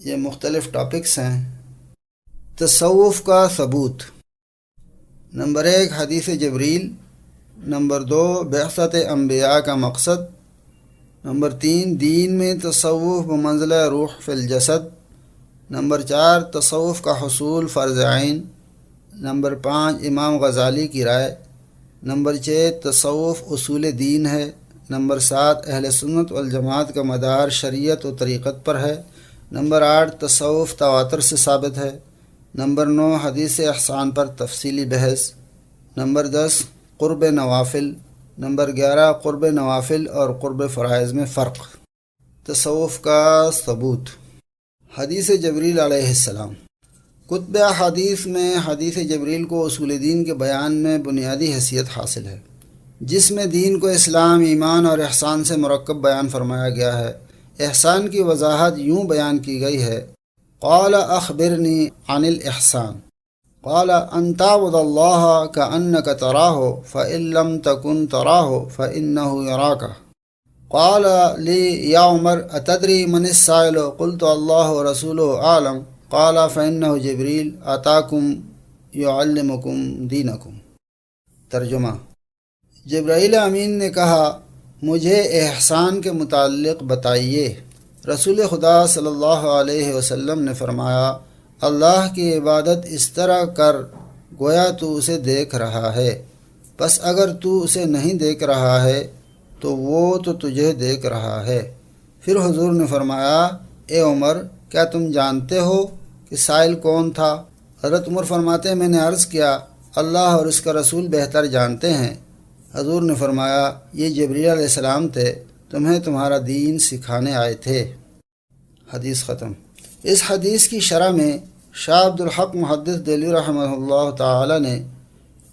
یہ مختلف ٹاپکس ہیں۔ تصوف کا ثبوت: نمبر 1 حدیث جبریل، نمبر 2 بعثت انبیاء کا مقصد، نمبر 3 دین میں تصوف بمنزلہ روح فی الجسد، نمبر 4 تصوف کا حصول فرض عین، نمبر 5 امام غزالی کی رائے، نمبر 6 تصوف اصول دین ہے، نمبر 7 اہل سنت والجماعت کا مدار شریعت و طریقت پر ہے، نمبر 8 تصوف تواتر سے ثابت ہے، نمبر 9 حدیث احسان پر تفصیلی بحث، نمبر 10 قرب نوافل، نمبر 11 قرب نوافل اور قرب فرائض میں فرق۔ تصوف کا ثبوت: حدیث جبریل علیہ السلام۔ کتب احادیث میں حدیث جبریل کو اصول دین کے بیان میں بنیادی حیثیت حاصل ہے، جس میں دین کو اسلام، ایمان اور احسان سے مرکب بیان فرمایا گیا ہے۔ احسان کی وضاحت یوں بیان کی گئی ہے: قال اخبرنی عن الاحسان قال ان تعبد اللہ کأنک تراہ فإن لم تکن تراہ فإنہ یراک قال لی یا عمر اتدری من السائل قلت اللہ ورسولہ اعلم قال فإنہ جبریل اتاکم یعلمکم دینکم۔ ترجمہ: جبرائیل امین نے کہا، مجھے احسان کے متعلق بتائیے۔ رسول خدا صلی اللہ علیہ وسلم نے فرمایا، اللہ کی عبادت اس طرح کر گویا تو اسے دیکھ رہا ہے، بس اگر تو اسے نہیں دیکھ رہا ہے تو وہ تو تجھے دیکھ رہا ہے۔ پھر حضور نے فرمایا، اے عمر، کیا تم جانتے ہو کہ سائل کون تھا؟ حضرت عمر فرماتے ہیں، میں نے عرض کیا، اللہ اور اس کا رسول بہتر جانتے ہیں۔ حضور نے فرمایا، یہ جبریل علیہ السلام تھے، تمہیں تمہارا دین سکھانے آئے تھے۔ حدیث ختم۔ اس حدیث کی شرح میں شاہ عبدالحق محدث دہلوی رحمہ اللہ تعالی نے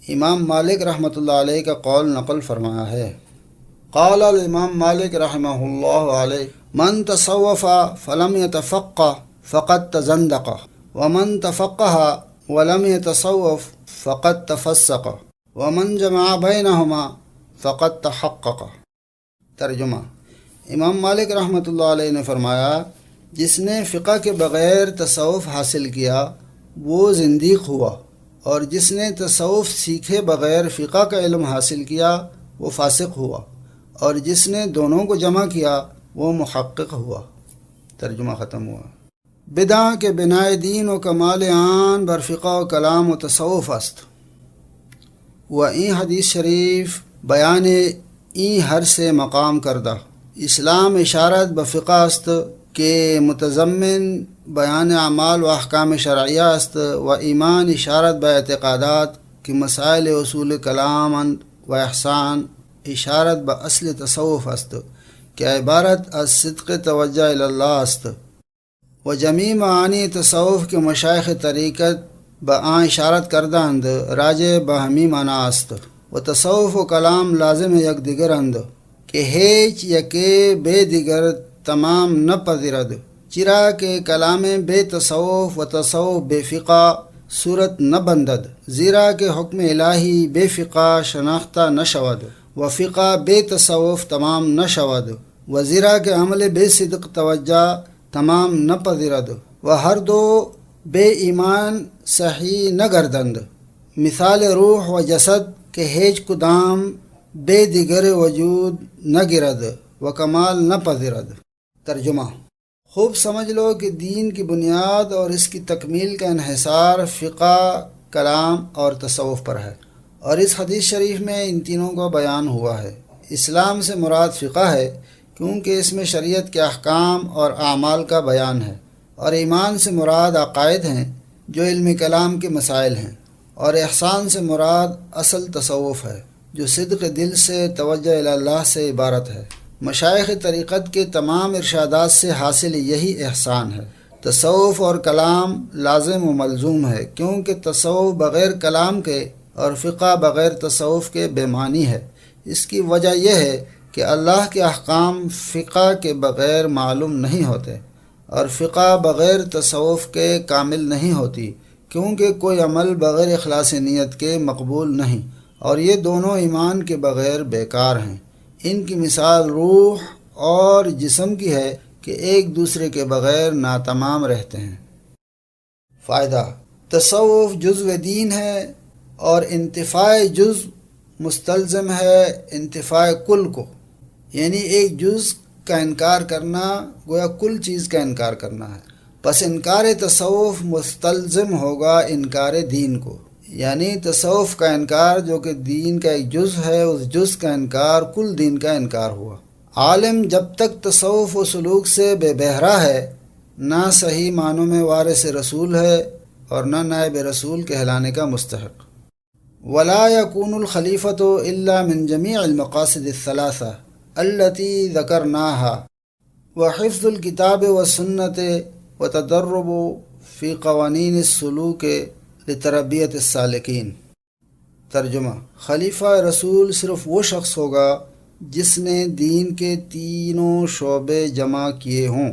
امام مالک رحمۃ اللہ علیہ کا قول نقل فرمایا ہے۔ قال الامام مالک رحمہ اللہ علیہ: من تصوف فلم يتفقہ فقد تزندق ومن تفقہ ولم يتصوف فقد تفسق ومن جمع بینہما فقد تحقق۔ ترجمہ: امام مالک رحمۃ اللہ علیہ نے فرمایا، جس نے فقہ کے بغیر تصوف حاصل کیا وہ زندیق ہوا، اور جس نے تصوف سیکھے بغیر فقہ کا علم حاصل کیا وہ فاسق ہوا، اور جس نے دونوں کو جمع کیا وہ محقق ہوا۔ ترجمہ ختم ہوا۔ بدعہ کے بناء دین و کمال آن بر فقہ و کلام و تصوف است و این حدیث شریف بیان این ہر سے مقام کردہ۔ اسلام اشارت بفقہ است کہ متضمن بیان اعمال و احکام شرعیہ است، و ایمان اشارت با اعتقادات کہ مسائل اصول کلام و احسان اشارت با اصل تصوف است کہ عبارت از صدق توجہ اللہ است، و جمیع معانی تصوف کے مشایخ طریقت با آن اشارت کردہ اند راجع بہمی معنی است، و تصوف و کلام لازم یک دیگر اند کہ ہیچ یکے بے دیگر تمام نہ پذیرد، چرا کہ کلام بے تصوف و تصوف بے فقہ صورت نہ بندد، زیرا کہ حکم الہی بے فقہ شناختہ نہ شود، و فقہ بے تصوف تمام نہ شود، و زیرا کہ عمل بے صدق توجہ تمام نہ پذیرد، و ہر دو بے ایمان صحیح نہ گردند، مثال روح و جسد کہ ہیچ کدام بے دیگر وجود نہ گرد و کمال نہ پذیرد۔ ترجمہ: خوب سمجھ لو کہ دین کی بنیاد اور اس کی تکمیل کا انحصار فقہ، کلام اور تصوف پر ہے، اور اس حدیث شریف میں ان تینوں کا بیان ہوا ہے۔ اسلام سے مراد فقہ ہے کیونکہ اس میں شریعت کے احکام اور اعمال کا بیان ہے، اور ایمان سے مراد عقائد ہیں جو علم کلام کے مسائل ہیں، اور احسان سے مراد اصل تصوف ہے جو صدق دل سے توجہ اللہ سے عبارت ہے۔ مشائخ طریقت کے تمام ارشادات سے حاصل یہی احسان ہے۔ تصوف اور کلام لازم و ملزوم ہے، کیونکہ تصوف بغیر کلام کے اور فقہ بغیر تصوف کے بے معنی ہے۔ اس کی وجہ یہ ہے کہ اللہ کے احکام فقہ کے بغیر معلوم نہیں ہوتے، اور فقہ بغیر تصوف کے کامل نہیں ہوتی، کیونکہ کوئی عمل بغیر اخلاص نیت کے مقبول نہیں، اور یہ دونوں ایمان کے بغیر بیکار ہیں۔ ان کی مثال روح اور جسم کی ہے کہ ایک دوسرے کے بغیر ناتمام رہتے ہیں۔ فائدہ: تصوف جزو دین ہے اور انتفاع جز مستلزم ہے انتفاع کل کو، یعنی ایک جز کا انکار کرنا گویا کل چیز کا انکار کرنا ہے۔ پس انکار تصوف مستلزم ہوگا انکار دین کو، یعنی تصوف کا انکار جو کہ دین کا ایک جز ہے، اس جز کا انکار کل دین کا انکار ہوا۔ عالم جب تک تصوف و سلوک سے بے بہرا ہے، نہ صحیح معنوں میں وارث رسول ہے اور نہ نائب رسول کہلانے کا مستحق۔ ولا يكون الخلیفۃ الا من جمیع المقاصد الثلاثہ التي ذکرناها وحفظ الکتاب والسنت وتدرب فی قوانین السلوک لتربیت السالکین۔ ترجمہ: خلیفہ رسول صرف وہ شخص ہوگا جس نے دین کے تینوں شعبے جمع کیے ہوں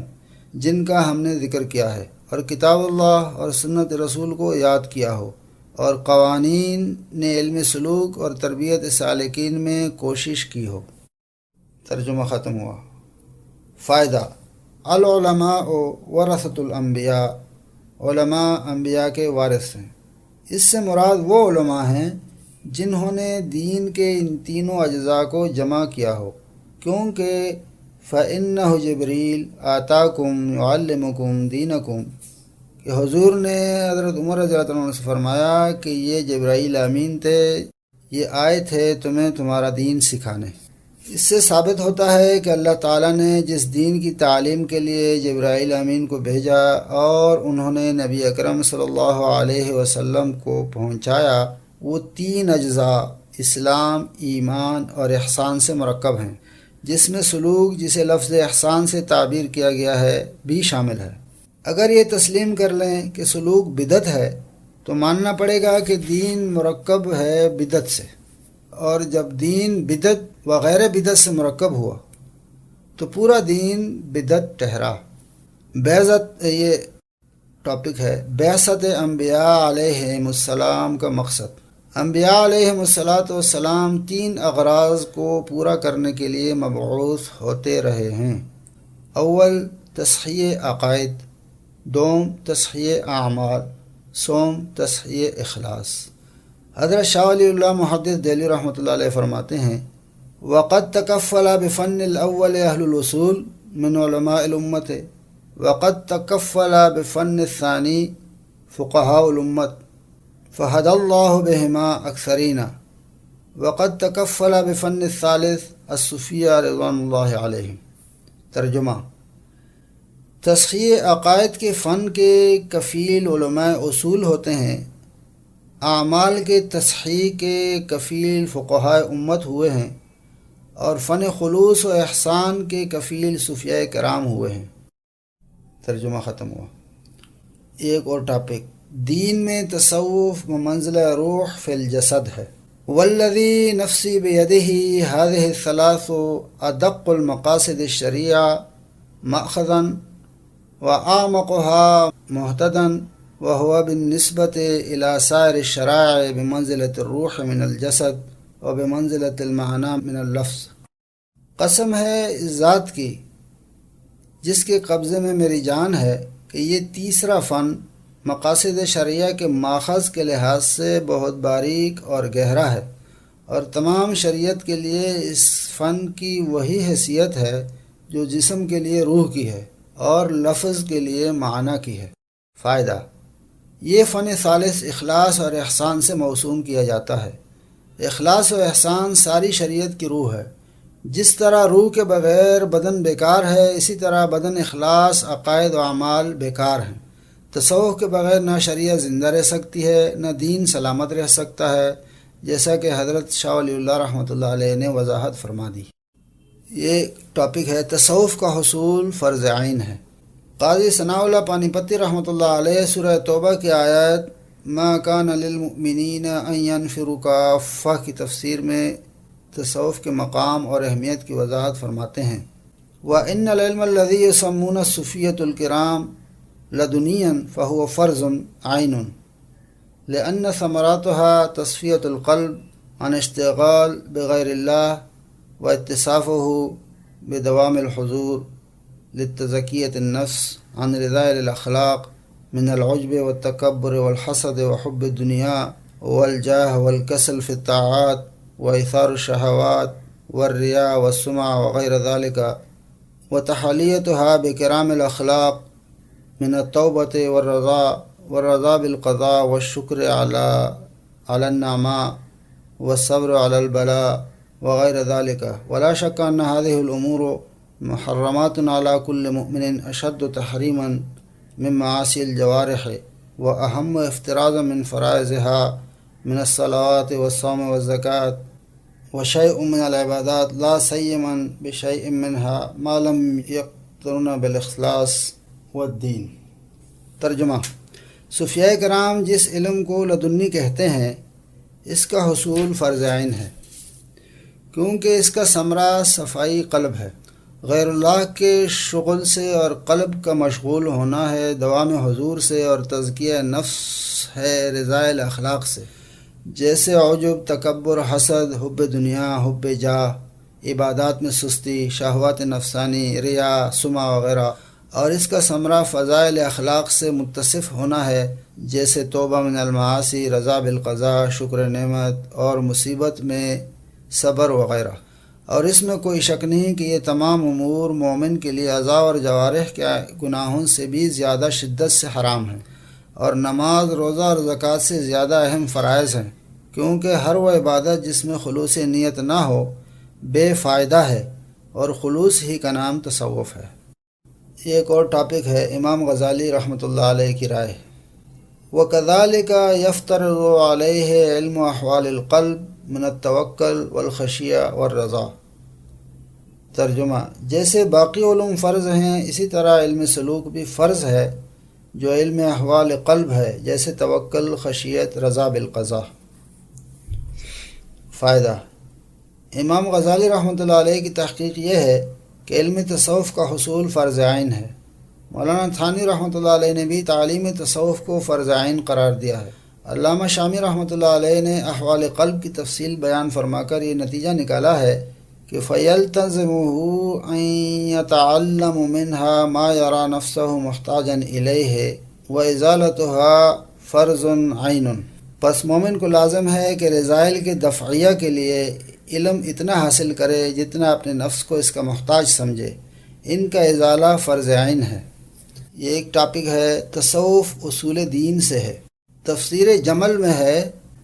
جن کا ہم نے ذکر کیا ہے، اور کتاب اللہ اور سنت رسول کو یاد کیا ہو، اور قوانین نے علم سلوک اور تربیت سالکین میں کوشش کی ہو۔ ترجمہ ختم ہوا۔ فائدہ: العلماء ورثۃ الانبیاء، علماء انبیاء کے وارث ہیں۔ اس سے مراد وہ علماء ہیں جنہوں نے دین کے ان تینوں اجزاء کو جمع کیا ہو، کیونکہ فَإِنَّهُ جبریل آتاکم یعلمکم دینکم، کہ حضور نے حضرت عمر رضی اللہ عنہ سے فرمایا کہ یہ جبرائیل امین تھے، یہ آئے تھے تمہیں تمہارا دین سکھانے۔ اس سے ثابت ہوتا ہے کہ اللہ تعالیٰ نے جس دین کی تعلیم کے لیے جبرائیل امین کو بھیجا اور انہوں نے نبی اکرم صلی اللہ علیہ وسلم کو پہنچایا، وہ تین اجزاء اسلام، ایمان اور احسان سے مرکب ہیں، جس میں سلوک، جسے لفظ احسان سے تعبیر کیا گیا ہے، بھی شامل ہے۔ اگر یہ تسلیم کر لیں کہ سلوک بدعت ہے تو ماننا پڑے گا کہ دین مرکب ہے بدعت سے، اور جب دین بدعت وغیر بدعت سے مرکب ہوا تو پورا دین بدعت ٹھہرا۔ بعثت، یہ ٹاپک ہے بعثت انبیاء علیہم السلام کا مقصد۔ انبیاء علیہم السلام تین اغراض کو پورا کرنے کے لیے مبعوث ہوتے رہے ہیں۔ اول، تصحیح عقائد، دوم، تصحیح اعمال، سوم، تصحیح اخلاص۔ حضرت شاہ ولی اللہ محدث دہلوی رحمۃ اللہ علیہ فرماتے ہیں: وقد تکفل بفن الاول اہل الوصول من علماء الامت، وقد تکفل بفن الثانی فقہاء الامت، فہد اللہ بہما اکثرین، وقد تکفل بفن الثالث الصوفیہ رضوان اللہ علیہم۔ ترجمہ: تصحیح عقائد کے فن کے کفیل علماء اصول ہوتے ہیں، اعمال کے تصحیح کے کفیل فقہاء امت ہوئے ہیں، اور فن خلوص و احسان کے کفیل صوفیاء کرام ہوئے ہیں۔ ترجمہ ختم ہوا۔ ایک اور ٹاپک، دین میں تصوف بمنزلہ روح فی الجسد ہے۔ والذی نفسی بیدہ ہذہ الثلاث ادق المقاصد الشریعہ مأخذا واعمقها مہتدا وهو بالنسبة إلى سائر الشرائع بمنزلة الروح من الجسد وبمنزلة المعنى من اللفظ۔ قسم ہے اس ذات کی جس کے قبضے میں میری جان ہے کہ یہ تیسرا فن مقاصد شرعیہ کے ماخذ کے لحاظ سے بہت باریک اور گہرا ہے، اور تمام شریعت کے لیے اس فن کی وہی حیثیت ہے جو جسم کے لیے روح کی ہے اور لفظ کے لیے معنی کی ہے۔ فائدہ: یہ فن ثالث اخلاص اور احسان سے موسوم کیا جاتا ہے۔ اخلاص و احسان ساری شریعت کی روح ہے۔ جس طرح روح کے بغیر بدن بیکار ہے، اسی طرح بدن، اخلاص، عقائد و اعمال بیکار ہیں۔ تصوف کے بغیر نہ شریعت زندہ رہ سکتی ہے، نہ دین سلامت رہ سکتا ہے، جیسا کہ حضرت شاہ ولی اللہ رحمۃ اللہ علیہ نے وضاحت فرما دی۔ یہ ٹاپک ہے تصوف کا حصول فرض عین ہے۔ قاضی ثناء اللہ پانی پتی رحمۃ اللہ علیہ سورہ توبہ کی آیت ما کان للمؤمنین ان ينفروا کافہ کی تفسیر میں تصوف کے مقام اور اہمیت کی وضاحت فرماتے ہیں: وَإِنَّ الْعِلْمَ الَّذِي يُسَمُّونَ الصُّوفِيَّةُ الْكِرَامَ لَدُنِيًّا فَهُوَ فَرْضٌ عَيْنٌ لِأَنَّ ثَمَرَاتُهَا تَصْفِيَةُ الْقَلْبِ عَنِ اشْتِغَالِ بِغَيْرِ اللَّهِ وَاتصافه بدوام الحضور للتزكية النفس عن رذائل الأخلاق من العجب والتكبر والحسد وحب الدنيا والجاه والكسل في الطاعات وإيثار الشهوات والرياء والسمعة وغير ذلك، وتحليتها بكرام الأخلاق من التوبة والرضا بالقضاء والشكر على النعماء والصبر على البلاء وغير ذلك. ولا شك أن هذه الأمور محرمات على كل مؤمن أشد تحريما من معاصي الجوارح، وأهم افترازا من فرائضها من الصلوات والصوم والزكاة وشيء من العبادات، لا سيما بشيء منها ما لم يقترن بالإخلاص والدین۔ ترجمہ: صوفیاء کرام جس علم کو لدنی کہتے ہیں اس کا حصول فرض عین ہے، کیونکہ اس کا ثمرہ صفائی قلب ہے، غیر اللہ کے شغل سے اور قلب کا مشغول ہونا ہے، دوام حضور سے، اور تزکیہ نفس ہے رضائل اخلاق سے، جیسے عجب، تکبر، حسد، حب دنیا، حب جاہ، عبادات میں سستی، شہوات نفسانی، ریا، سمعہ وغیرہ، اور اس کا ثمرہ فضائل اخلاق سے متصف ہونا ہے، جیسے توبہ من المعاصی، رضا بالقضاء، شکر نعمت، اور مصیبت میں صبر وغیرہ۔ اور اس میں کوئی شک نہیں کہ یہ تمام امور مومن کے لیے اعضاء اور جوارح کے گناہوں سے بھی زیادہ شدت سے حرام ہیں، اور نماز، روزہ اور زکوٰۃ سے زیادہ اہم فرائض ہیں، کیونکہ ہر وہ عبادت جس میں خلوص نیت نہ ہو بے فائدہ ہے، اور خلوص ہی کا نام تصوف ہے۔ یہ ایک اور ٹاپک ہے امام غزالی رحمۃ اللہ علیہ کی رائے۔ وَكَذَلِكَ يَفْتَرِضُ عَلَيْهِ عِلْمُ أَحْوَالِ الْقَلْبِ مِنَ التَّوَكُّلِ وَالْخَشْيَةِ وَالرَّجَاءِ۔ ترجمہ: جیسے باقی علوم فرض ہیں اسی طرح علم سلوک بھی فرض ہے جو علم احوال قلب ہے، جیسے توکل، خشیت، رضا بالقضاء۔ فائدہ: امام غزالی رحمۃ اللہ علیہ کی تحقیق یہ ہے کہ علم تصوف کا حصول فرض عین ہے۔ مولانا تھانوی رحمۃ اللہ علیہ نے بھی تعلیم تصوف کو فرض عین قرار دیا ہے۔ علامہ شامی رحمۃ اللہ علیہ نے احوال قلب کی تفصیل بیان فرما کر یہ نتیجہ نکالا ہے کہ فَيَلْتَزِمُهُ أَن يَتَعَلَّمُ مِنْهَا مَا يَرَى نَفْسَهُ مُحْتَاجًا إِلَيْهِ وَإِزَالَتُهَا فَرْضٌ عَيْنٌ۔ پس مومن کو لازم ہے کہ رذائل کے دفعیہ کے لیے علم اتنا حاصل کرے جتنا اپنے نفس کو اس کا محتاج سمجھے، ان کا ازالہ فرض عین ہے۔ یہ ایک ٹاپک ہے تصوف اصول دین سے ہے۔ تفسیر جمل میں ہے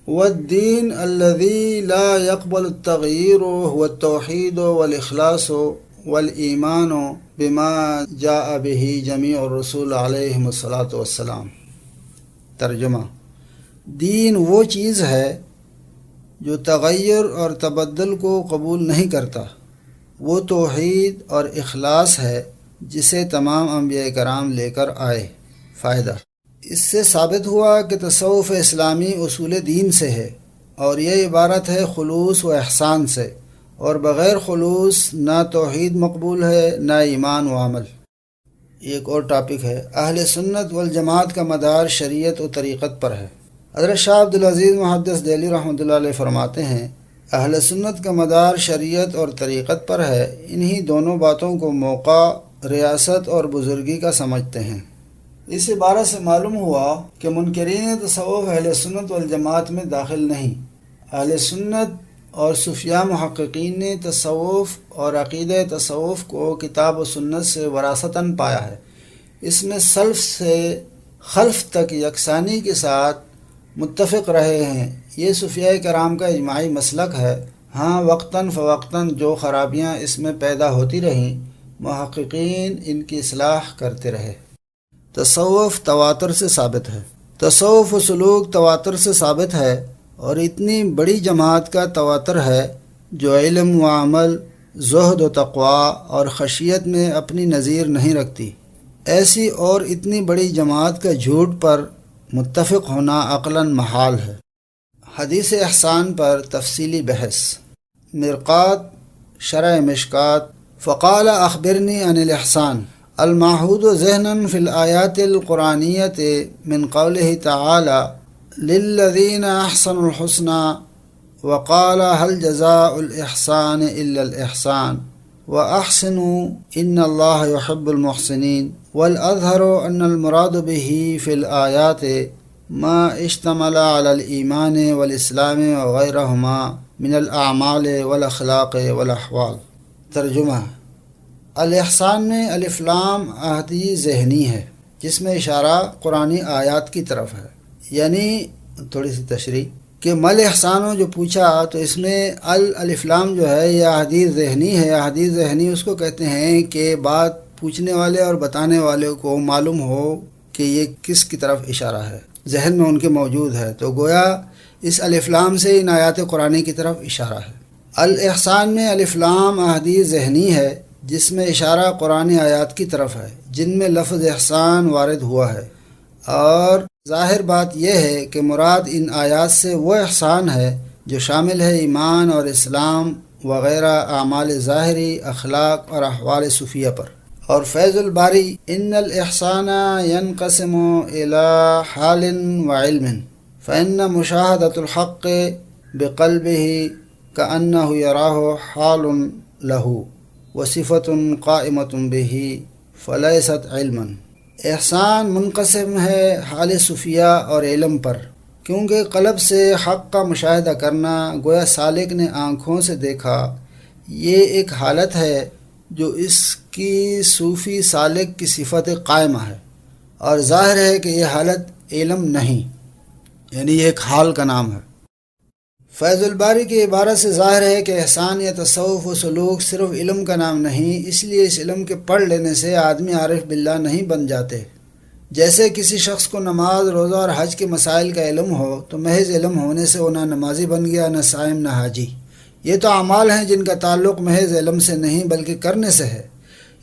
والدین الذی لا يقبل التغییر هو التوحید والاخلاص والایمان بما جاء به جمیع الرسول علیہم الصلاۃ والسلام۔ ترجمہ: دین وہ چیز ہے جو تغیر اور تبدل کو قبول نہیں کرتا، وہ توحید اور اخلاص ہے جسے تمام انبیاء کرام لے کر آئے۔ فائدہ: اس سے ثابت ہوا کہ تصوف اسلامی اصول دین سے ہے، اور یہ عبارت ہے خلوص و احسان سے، اور بغیر خلوص نہ توحید مقبول ہے نہ ایمان و عمل۔ ایک اور ٹاپک ہے اہل سنت والجماعت کا مدار شریعت و طریقت پر ہے۔ حضرت شاہ عبدالعزیز محدث دہلوی رحمۃ اللہ علیہ فرماتے ہیں اہل سنت کا مدار شریعت اور طریقت پر ہے، انہی دونوں باتوں کو موقع، ریاست اور بزرگی کا سمجھتے ہیں۔ اس عبارت سے معلوم ہوا کہ منکرین تصوف اہل سنت والجماعت میں داخل نہیں۔ اہل سنت اور صوفیاء محققین نے تصوف اور عقیدہ تصوف کو کتاب و سنت سے وراثتاً پایا ہے۔ اس میں سلف سے خلف تک یکسانی کے ساتھ متفق رہے ہیں۔ یہ صوفیاء کرام کا اجماعی مسلک ہے۔ ہاں وقتاً فوقتاً جو خرابیاں اس میں پیدا ہوتی رہیں محققین ان کی اصلاح کرتے رہے۔ تصوف تواتر سے ثابت ہے۔ تصوف و سلوک تواتر سے ثابت ہے، اور اتنی بڑی جماعت کا تواتر ہے جو علم و عمل، زہد و تقوی اور خشیت میں اپنی نظیر نہیں رکھتی۔ ایسی اور اتنی بڑی جماعت کا جھوٹ پر متفق ہونا عقلاً محال ہے۔ حدیث احسان پر تفصیلی بحث۔ مرقات شرح مشکات۔ فقال اخبرنی عن الاحسان المعہود ذہنا فی الآیات القرآنیۃ من قوله تعالی للذین احسنوا الحسنى وقال هل جزاء الاحسان الا الاحسان وأحسنوا إن الله يحب المحسنين والأظهر أن المراد به في الآيات ما اشتمل على الإيمان والإسلام وغيرهما من الأعمال والأخلاق والأحوال۔ ترجمہ: الاحسان میں الف لام عہدی ذہنی ہے جس میں اشارہ قرآنی آیات کی طرف ہے، یعنی تھوڑی سی تشریح کہ مل احسانوں جو پوچھا تو اس میں الف لام جو ہے یہ احادیث ذہنی ہے۔ احادیث ذہنی اس کو کہتے ہیں کہ بات پوچھنے والے اور بتانے والے کو معلوم ہو کہ یہ کس کی طرف اشارہ ہے، ذہن میں ان کے موجود ہے، تو گویا اس الف لام سے ان آیات قرآنی کی طرف اشارہ ہے۔ الاحسان میں الف لام احادیث ذہنی ہے جس میں اشارہ قرآنی آیات کی طرف ہے جن میں لفظ احسان وارد ہوا ہے، اور ظاہر بات یہ ہے کہ مراد ان آیات سے وہ احسان ہے جو شامل ہے ایمان اور اسلام وغیرہ اعمال ظاہری، اخلاق اور احوال صوفیہ پر۔ اور فیض الباری: ان الاحسان ينقسم الى حال وعلم فإن مشاهدة الحق بقلبه كأنه يراه حال له وصفة قائمة به فليست علما۔ احسان منقسم ہے حال صوفیہ اور علم پر، کیونکہ قلب سے حق کا مشاہدہ کرنا گویا سالک نے آنکھوں سے دیکھا، یہ ایک حالت ہے جو اس کی صوفی سالک کی صفت قائمہ ہے، اور ظاہر ہے کہ یہ حالت علم نہیں، یعنی یہ ایک حال کا نام ہے۔ فیض الباری کی عبارت سے ظاہر ہے کہ احسان یا تصوف و سلوک صرف علم کا نام نہیں، اس لیے اس علم کے پڑھ لینے سے آدمی عارف باللہ نہیں بن جاتے۔ جیسے کسی شخص کو نماز، روزہ اور حج کے مسائل کا علم ہو تو محض علم ہونے سے وہ نہ نمازی بن گیا، نہ صائم، نہ حاجی۔ یہ تو اعمال ہیں جن کا تعلق محض علم سے نہیں بلکہ کرنے سے ہے۔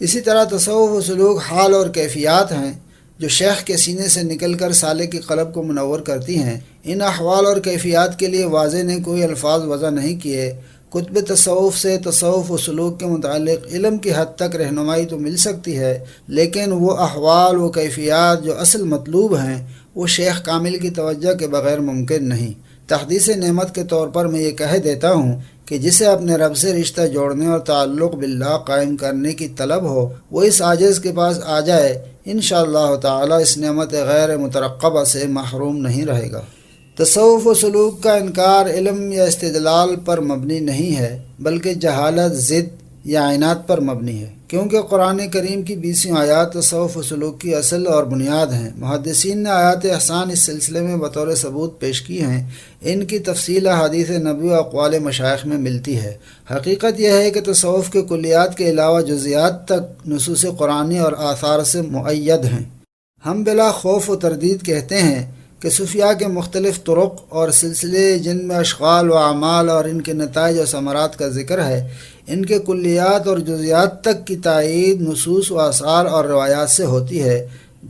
اسی طرح تصوف و سلوک حال اور کیفیات ہیں جو شیخ کے سینے سے نکل کر سالک کی قلب کو منور کرتی ہیں۔ ان احوال اور کیفیات کے لیے واضح نے کوئی الفاظ وضع نہیں کیے۔ کتب تصوف سے تصوف و سلوک کے متعلق علم کی حد تک رہنمائی تو مل سکتی ہے، لیکن وہ احوال و کیفیات جو اصل مطلوب ہیں وہ شیخ کامل کی توجہ کے بغیر ممکن نہیں۔ تحدیث نعمت کے طور پر میں یہ کہہ دیتا ہوں کہ جسے اپنے رب سے رشتہ جوڑنے اور تعلق باللہ قائم کرنے کی طلب ہو وہ اس عاجز کے پاس آ جائے، انشاءاللہ تعالی اس نعمت غیر مترقبہ سے محروم نہیں رہے گا۔ تصوف و سلوک کا انکار علم یا استدلال پر مبنی نہیں ہے بلکہ جہالت، ضد یا عناد پر مبنی ہے، کیونکہ قرآن کریم کی 20 آیات تصوف و سلوک کی اصل اور بنیاد ہیں۔ محدثین نے آیات احسان اس سلسلے میں بطور ثبوت پیش کی ہیں، ان کی تفصیل حدیث نبوی و اقوال مشائخ میں ملتی ہے۔ حقیقت یہ ہے کہ تصوف کے کلیات کے علاوہ جزیات تک نصوص قرآنی اور آثار سے مؤید ہیں۔ ہم بلا خوف و تردید کہتے ہیں کہ صوفیاء کے مختلف طرق اور سلسلے جن میں اشغال و اعمال اور ان کے نتائج و ثمرات کا ذکر ہے، ان کے کلیات اور جزیات تک کی تائید نصوص و آثار اور روایات سے ہوتی ہے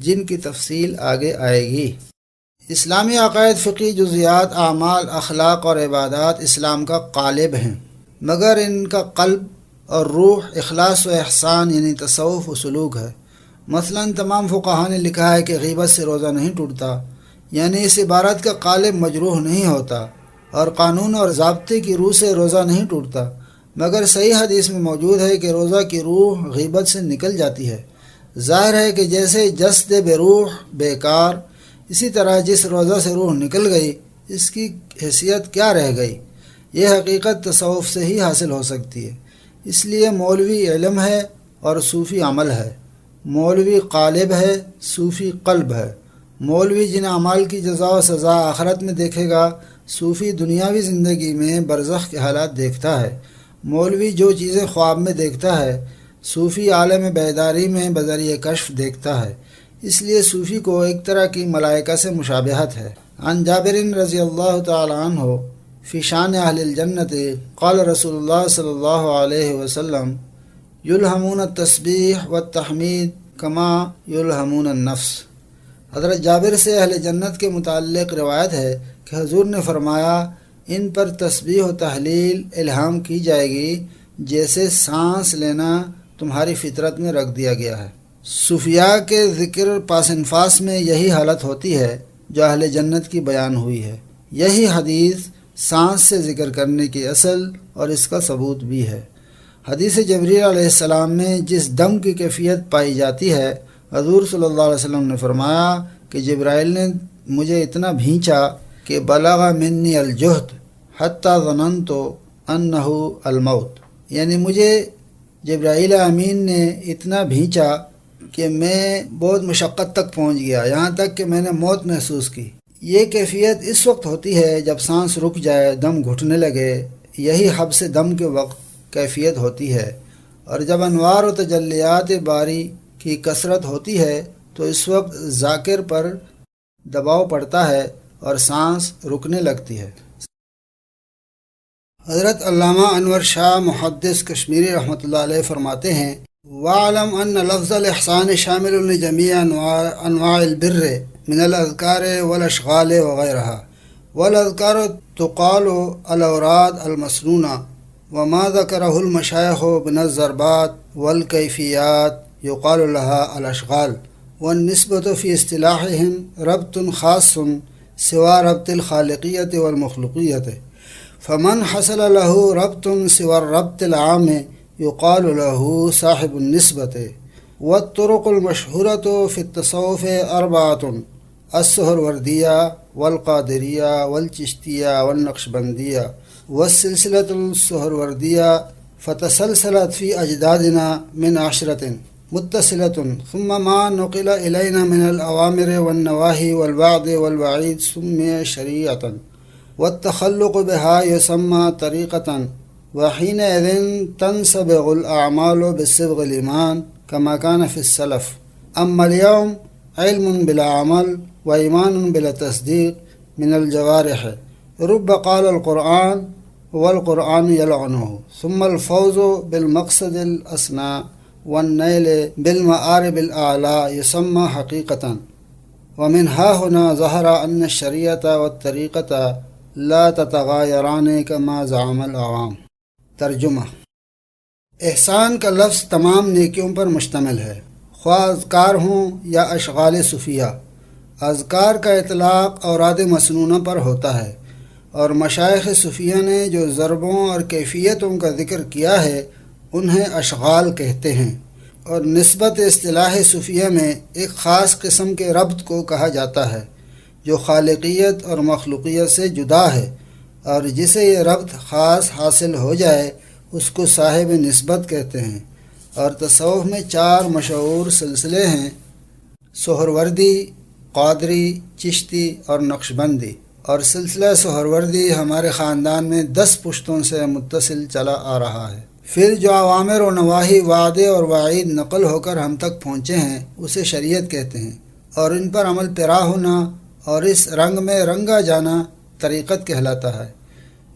جن کی تفصیل آگے آئے گی۔ اسلامی عقائد، فقہی جزیات، اعمال، اخلاق اور عبادات اسلام کا قالب ہیں، مگر ان کا قلب اور روح اخلاص و احسان یعنی تصوف و سلوک ہے۔ مثلا تمام فقہا نے لکھا ہے کہ غیبت سے روزہ نہیں ٹوٹتا، یعنی اس عبارت کا قالب مجروح نہیں ہوتا، اور قانون اور ضابطے کی روح سے روزہ نہیں ٹوٹتا، مگر صحیح حدیث میں موجود ہے کہ روزہ کی روح غیبت سے نکل جاتی ہے۔ ظاہر ہے کہ جیسے جسد بے روح بیکار، اسی طرح جس روزہ سے روح نکل گئی اس کی حیثیت کیا رہ گئی۔ یہ حقیقت تصوف سے ہی حاصل ہو سکتی ہے۔ اس لیے مولوی علم ہے اور صوفی عمل ہے، مولوی قالب ہے، صوفی قلب ہے۔ مولوی جن اعمال کی جزا و سزا آخرت میں دیکھے گا، صوفی دنیاوی زندگی میں برزخ کے حالات دیکھتا ہے۔ مولوی جو چیزیں خواب میں دیکھتا ہے، صوفی عالم بیداری میں بذریعہ کشف دیکھتا ہے۔ اس لیے صوفی کو ایک طرح کی ملائکہ سے مشابہت ہے۔ عن جابر رضی اللہ تعالی عنہ فی شان اہل الجنت قال رسول اللہ صلی اللہ علیہ وسلم یلہمون التسبیح والتحمید کما یلہمون النفس۔ حضرت جابر سے اہل جنت کے متعلق روایت ہے کہ حضور نے فرمایا ان پر تسبیح و تحلیل الہام کی جائے گی جیسے سانس لینا تمہاری فطرت میں رکھ دیا گیا ہے۔ صوفیاء کے ذکر پاس انفاس میں یہی حالت ہوتی ہے جو اہل جنت کی بیان ہوئی ہے۔ یہی حدیث سانس سے ذکر کرنے کی اصل اور اس کا ثبوت بھی ہے۔ حدیث جبریل علیہ السلام میں جس دم کی کیفیت پائی جاتی ہے، حضور صلی اللہ علیہ وسلم نے فرمایا کہ جبرائیل نے مجھے اتنا بھینچا کہ بلغ منی الجہد حتی ظننت انہ الموت، یعنی مجھے جبرائیل امین نے اتنا بھینچا کہ میں بہت مشقت تک پہنچ گیا، یہاں تک کہ میں نے موت محسوس کی۔ یہ کیفیت اس وقت ہوتی ہے جب سانس رک جائے، دم گھٹنے لگے، یہی حبس دم کے وقت کیفیت ہوتی ہے۔ اور جب انوار و تجلیات باری کی کثرت ہوتی ہے تو اس وقت ذاکر پر دباؤ پڑتا ہے اور سانس رکنے لگتی ہے۔ حضرت علامہ انور شاہ محدث کشمیری رحمۃ اللہ علیہ فرماتے ہیں: وَاعْلَمْ أَنَّ لَفْظَ الْإِحْسَانِ شَامِلٌ لِجَمِيعِ أَنْوَاعِ الْبِرِّ مِنَ الْأَذْكَارِ وَالْأَشْغَالِ وغیرہ، وَالْأَذْكَارُ تُقَالُ الْأَوْرَادُ الْمَسْنُونَةُ وَمَا ذَكَرَهُ الْمَشَايِخُ مِنَ الضَّرْبَاتِ وَالْكَيْفِيَّاتِ يُقَالُ لَهَا الْأَشْغَالُ، وَالنِّسْبَةُ فِي اصطلاحهم ربط خاص سوى ربط الخالقية والمخلوقية، فمن حصل له ربط سوى الربط العام يقال له صاحب النسبة۔ والطرق المشهورة في التصوف أربعة: السہروردیہ والقادریہ والچشتیہ والنقشبندیہ، والسلسلة السہروردیہ فتسلسلت في أجدادنا من عشرة متصلة، ثم ما نقل إلينا من الأوامر والنواهي والوعد والوعيد سمي شريعة، والتخلق بها يسمى طريقة، وحينئذ تنصبغ الأعمال بصبغ الإيمان كما كان في السلف۔ أما اليوم علم بلا عمل وإيمان بلا تصديق من الجوارح، رب قال القرآن والقرآن يلعنه، ثم الفوز بالمقصد الأسنى والنيل بالمآرب الأعلى يسمى حقيقة۔ ومن ها هنا ظهر أن الشريعة والطريقة لا تتغايران كما زعم العوام۔ ترجمہ: احسان کا لفظ تمام نیکیوں پر مشتمل ہے، خواہ اذکار ہوں یا اشغال صوفیہ۔ اذکار کا اطلاق اوراد مسنونہ پر ہوتا ہے، اور مشائخ صوفیہ نے جو ضربوں اور کیفیتوں کا ذکر کیا ہے انہیں اشغال کہتے ہیں، اور نسبت اصطلاح صوفیہ میں ایک خاص قسم کے ربط کو کہا جاتا ہے جو خالقیت اور مخلوقیت سے جدا ہے، اور جسے یہ ربط خاص حاصل ہو جائے اس کو صاحب نسبت کہتے ہیں۔ اور تصوف میں 4 مشہور سلسلے ہیں: سہروردی، قادری، چشتی اور نقشبندی، اور سلسلہ سہروردی ہمارے خاندان میں 10 پشتوں سے متصل چلا آ رہا ہے۔ پھر جو اوامر و نواہی، وعدے اور وعید نقل ہو کر ہم تک پہنچے ہیں اسے شریعت کہتے ہیں، اور ان پر عمل پیرا ہونا اور اس رنگ میں رنگا جانا طریقت کہلاتا ہے۔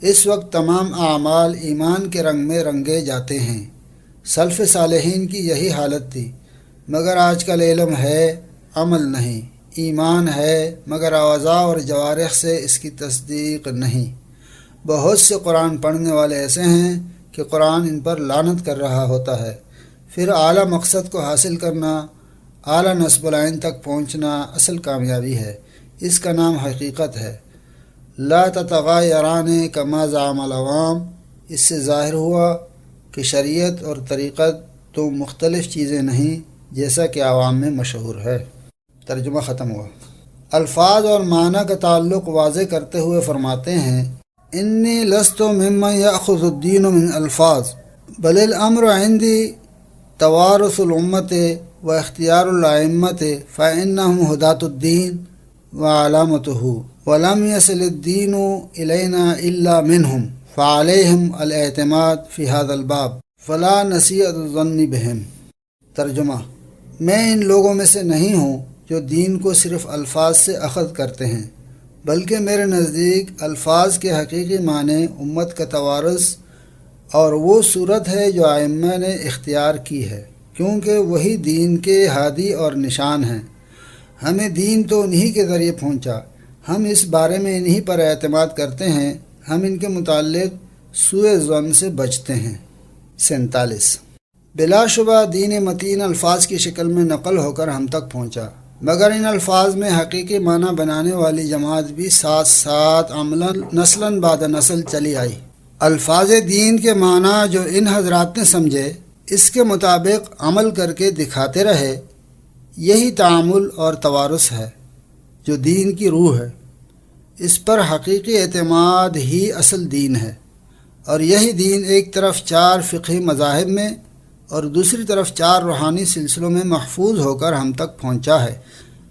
اس وقت تمام اعمال ایمان کے رنگ میں رنگے جاتے ہیں۔ سلف صالحین کی یہی حالت تھی، مگر آج کل علم ہے، عمل نہیں، ایمان ہے مگر اعضاء اور جوارح سے اس کی تصدیق نہیں۔ بہت سے قرآن پڑھنے والے ایسے ہیں کہ قرآن ان پر لعنت کر رہا ہوتا ہے۔ پھر اعلیٰ مقصد کو حاصل کرنا، اعلیٰ نصب العین تک پہنچنا اصل کامیابی ہے، اس کا نام حقیقت ہے۔ لا تتغایران کما زعم العوام، اس سے ظاہر ہوا کہ شریعت اور طریقت تو مختلف چیزیں نہیں جیسا کہ عوام میں مشہور ہے۔ ترجمہ ختم ہوا۔ الفاظ اور معنی کا تعلق واضح کرتے ہوئے فرماتے ہیں: انی لست ممن یأخذ الدین من الفاظ بل الامر عندی توارث الامت و اختیار الائمت فانہم ہداة الدین وعلامتہ ولم يصل الدین الینا الا منہم فعلیہم الاعتماد فی هذا الباب فلا نصیحۃ الظن بہم۔ ترجمہ: میں ان لوگوں میں سے نہیں ہوں جو دین کو صرف الفاظ سے اخذ کرتے ہیں، بلکہ میرے نزدیک الفاظ کے حقیقی معنی امت کا توارث اور وہ صورت ہے جو ائمہ نے اختیار کی ہے، کیونکہ وہی دین کے ہادی اور نشان ہیں۔ ہمیں دین تو انہی کے ذریعے پہنچا، ہم اس بارے میں انہی پر اعتماد کرتے ہیں، ہم ان کے متعلق سوء ظن سے بچتے ہیں۔ 47 بلا شبہ دین متین الفاظ کی شکل میں نقل ہو کر ہم تک پہنچا، مگر ان الفاظ میں حقیقی معنی بنانے والی جماعت بھی ساتھ ساتھ عملاً نسلاً بعد نسل چلی آئی۔ الفاظ دین کے معنی جو ان حضرات نے سمجھے اس کے مطابق عمل کر کے دکھاتے رہے، یہی تعامل اور توارث ہے جو دین کی روح ہے۔ اس پر حقیقی اعتماد ہی اصل دین ہے، اور یہی دین ایک طرف 4 فقہی مذاہب میں اور دوسری طرف 4 روحانی سلسلوں میں محفوظ ہو کر ہم تک پہنچا ہے۔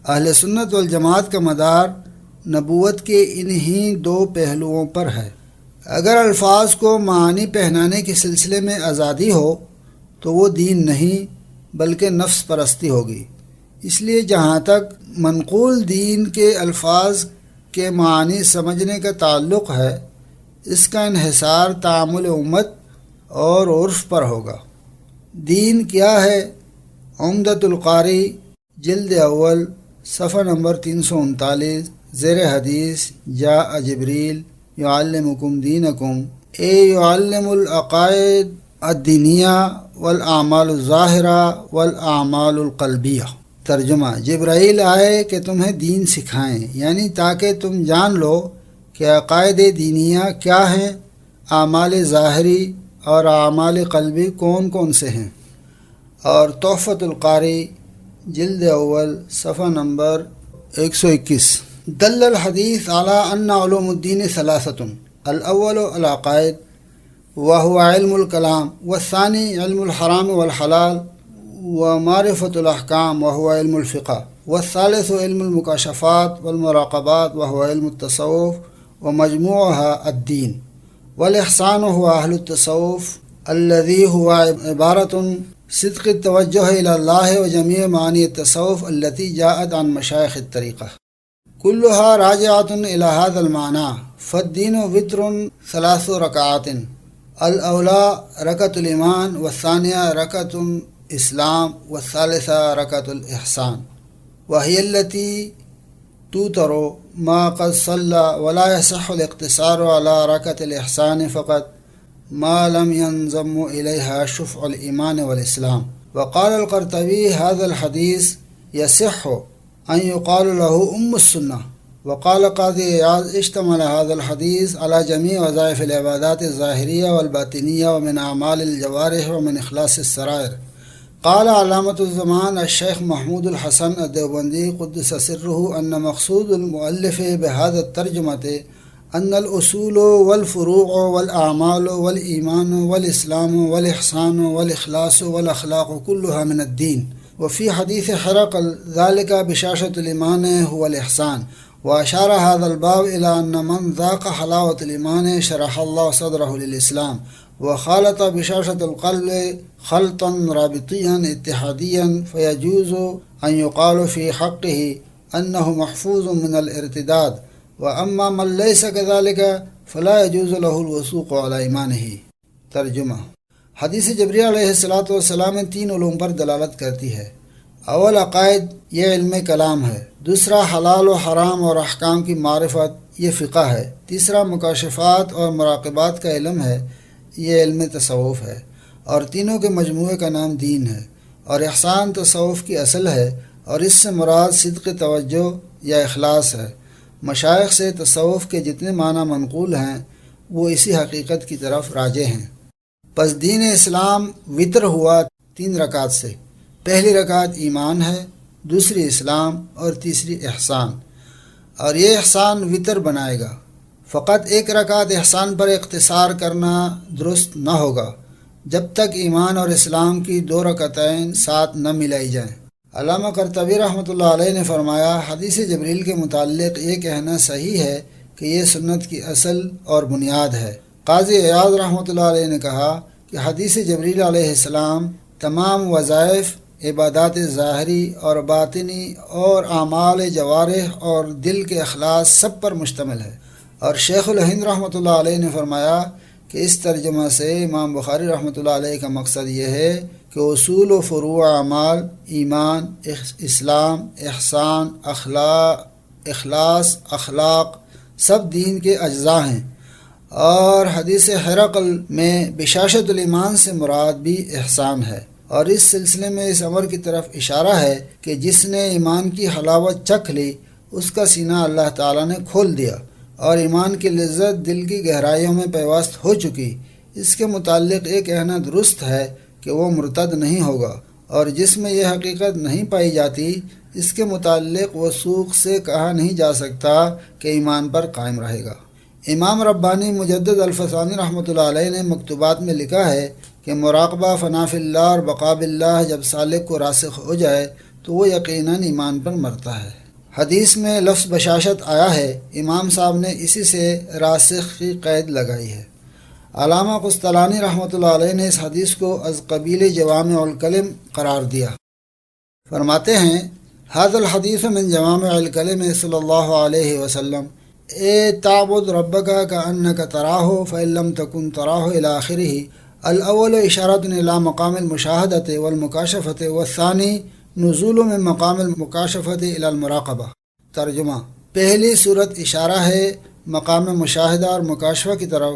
اہل سنت والجماعت کا مدار نبوت کے انہی 2 پہلوؤں پر ہے۔ اگر الفاظ کو معانی پہنانے کے سلسلے میں آزادی ہو تو وہ دین نہیں بلکہ نفس پرستی ہوگی۔ اس لیے جہاں تک منقول دین کے الفاظ کے معانی سمجھنے کا تعلق ہے، اس کا انحصار تعامل امت اور عرف پر ہوگا۔ دین کیا ہے؟ عمدۃ القاری جلد اول صفحہ نمبر 339 زیر حدیث جاء جبریل یعلمکم دینکم اے یعلم العقائد الدینیہ والاعمال الظاہرہ والاعمال القلبیہ۔ ترجمہ: جبرائیل آئے کہ تمہیں دین سکھائیں، یعنی تاکہ تم جان لو کہ عقائد دینیہ کیا ہیں، اعمال ظاہری اور اعمال قلبی کون کون سے ہیں۔ اور تحفۃ القاری جلد اول صفحہ نمبر 121۔ دل الحدیث علی ان علوم الدین ثلاثۃ، الاول العقائد وهو علم الکلام، والثانی علم الحرام والحلال ومعرفۃ الاحکام وهو علم الفقہ، والثالث علم المکاشفات والمراقبات وهو علم التصوف ومجموعها الدین، والاحسان هو اہل التصوف الذي هو عبارة صدق التوجہ الى اللہ وجميع معانی التصوف التي جاءت عن مشائخ الطریقہ كلها راجعة الى هذا المعنى، فالدین وتر 3 رکعات، الاولى رکعۃ الایمان، والثانیہ رکعۃ الاسلام، والثالثہ رکعۃ الاحسان، وهي التي توتر ما قد صلى، ولا يصح الاقتصار على ركعة الإحسان فقط ما لم ينضم إليها شفع الإيمان والإسلام۔ وقال القرطبي هذا الحديث يصح أن يقال له أم السنة۔ وقال قاضي عياض اشتمل هذا الحديث على جميع وظائف العبادات الظاهرية والباطنية ومن أعمال الجوارح ومن إخلاص السرائر۔ قال علامة الزمان الشيخ محمود الحسن الديوبندي قدس سره أن مقصود المؤلف بهذا الترجمة أن الأصول والفروع والأعمال والإيمان والإسلام والإحسان والإخلاص والأخلاق كلها من الدين، وفي حديث حرقل ذلك بشاشة الإيمان هو الإحسان، وأشار هذا الباب إلى أن من ذاق حلاوة الإيمان شرح الله صدره للإسلام، وخالط بشاشة القلب خلطا رابطيا اتحاديا، فيجوز أن يقال في حقه أنه محفوظ من الارتداد، وأما من ليس كذلك فلا يجوز له الوثوق على إيمانه۔ ترجمہ: حدیث جبریل علیہ السلام 3 علوم پر دلالت کرتی ہے۔ اول عقائد، یہ علم کلام ہے۔ دوسرا حلال و حرام اور احکام کی معرفت، یہ فقہ ہے۔ تیسرا مکاشفات اور مراقبات کا علم ہے، یہ علم تصوف ہے، اور تینوں کے مجموعے کا نام دین ہے۔ اور احسان تصوف کی اصل ہے، اور اس سے مراد صدق توجہ یا اخلاص ہے۔ مشائخ سے تصوف کے جتنے معنی منقول ہیں وہ اسی حقیقت کی طرف راجع ہیں۔ پس دین اسلام وطر ہوا 3 رکعت سے، پہلی رکعت ایمان ہے، دوسری اسلام اور تیسری احسان، اور یہ احسان وطر بنائے گا۔ فقط 1 رکعت احسان پر اقتصار کرنا درست نہ ہوگا جب تک ایمان اور اسلام کی 2 رکعتین ساتھ نہ ملائی جائیں۔ علامہ قرطبی رحمۃ اللہ علیہ نے فرمایا، حدیث جبریل کے متعلق یہ کہنا صحیح ہے کہ یہ سنت کی اصل اور بنیاد ہے۔ قاضی عیاض رحمۃ اللہ علیہ نے کہا کہ حدیث جبریل علیہ السلام تمام وظائف، عبادات ظاہری اور باطنی اور اعمال جوارح اور دل کے اخلاص سب پر مشتمل ہے۔ اور شیخ الہند رحمۃ اللہ علیہ نے فرمایا کہ اس ترجمہ سے امام بخاری رحمۃ اللہ علیہ کا مقصد یہ ہے کہ اصول و فروع اعمال، ایمان، اسلام، احسان، اخلاص، اخلاق سب دین کے اجزاء ہیں۔ اور حدیث حرقل میں بشاشت الایمان سے مراد بھی احسان ہے، اور اس سلسلے میں اس امر کی طرف اشارہ ہے کہ جس نے ایمان کی حلاوت چکھ لی اس کا سینہ اللہ تعالیٰ نے کھول دیا، اور ایمان کی لذت دل کی گہرائیوں میں پیوست ہو چکی، اس کے متعلق یہ کہنا درست ہے کہ وہ مرتد نہیں ہوگا، اور جس میں یہ حقیقت نہیں پائی جاتی اس کے متعلق وثوق سے کہا نہیں جا سکتا کہ ایمان پر قائم رہے گا۔ امام ربانی مجدد الفسانی رحمۃ اللہ علیہ نے مکتوبات میں لکھا ہے کہ مراقبہ، فنا فی اللہ اور بقاء باللہ جب سالک کو راسخ ہو جائے تو وہ یقیناً ایمان پر مرتا ہے۔ حدیث میں لفظ بشاشت آیا ہے، امام صاحب نے اسی سے راسخ کی قید لگائی ہے۔ علامہ قسطلانی رحمۃ اللہ علیہ نے اس حدیث کو از قبیل جوامع الکلم قرار دیا۔ فرماتے ہیں ھذا الحدیث من جوامع الکلم صلی اللہ علیہ وسلم، تعبد ربک کأنک تراہ فإن لم تکن تراہ الی آخرہ، الاول اشارۃ الی مقام المشاہدۃ والمکاشفۃ والثانی نزول من مقام المکاشفۃ الی المراقبہ۔ ترجمہ: پہلی صورت اشارہ ہے مقام مشاہدہ اور مکاشفہ کی طرف،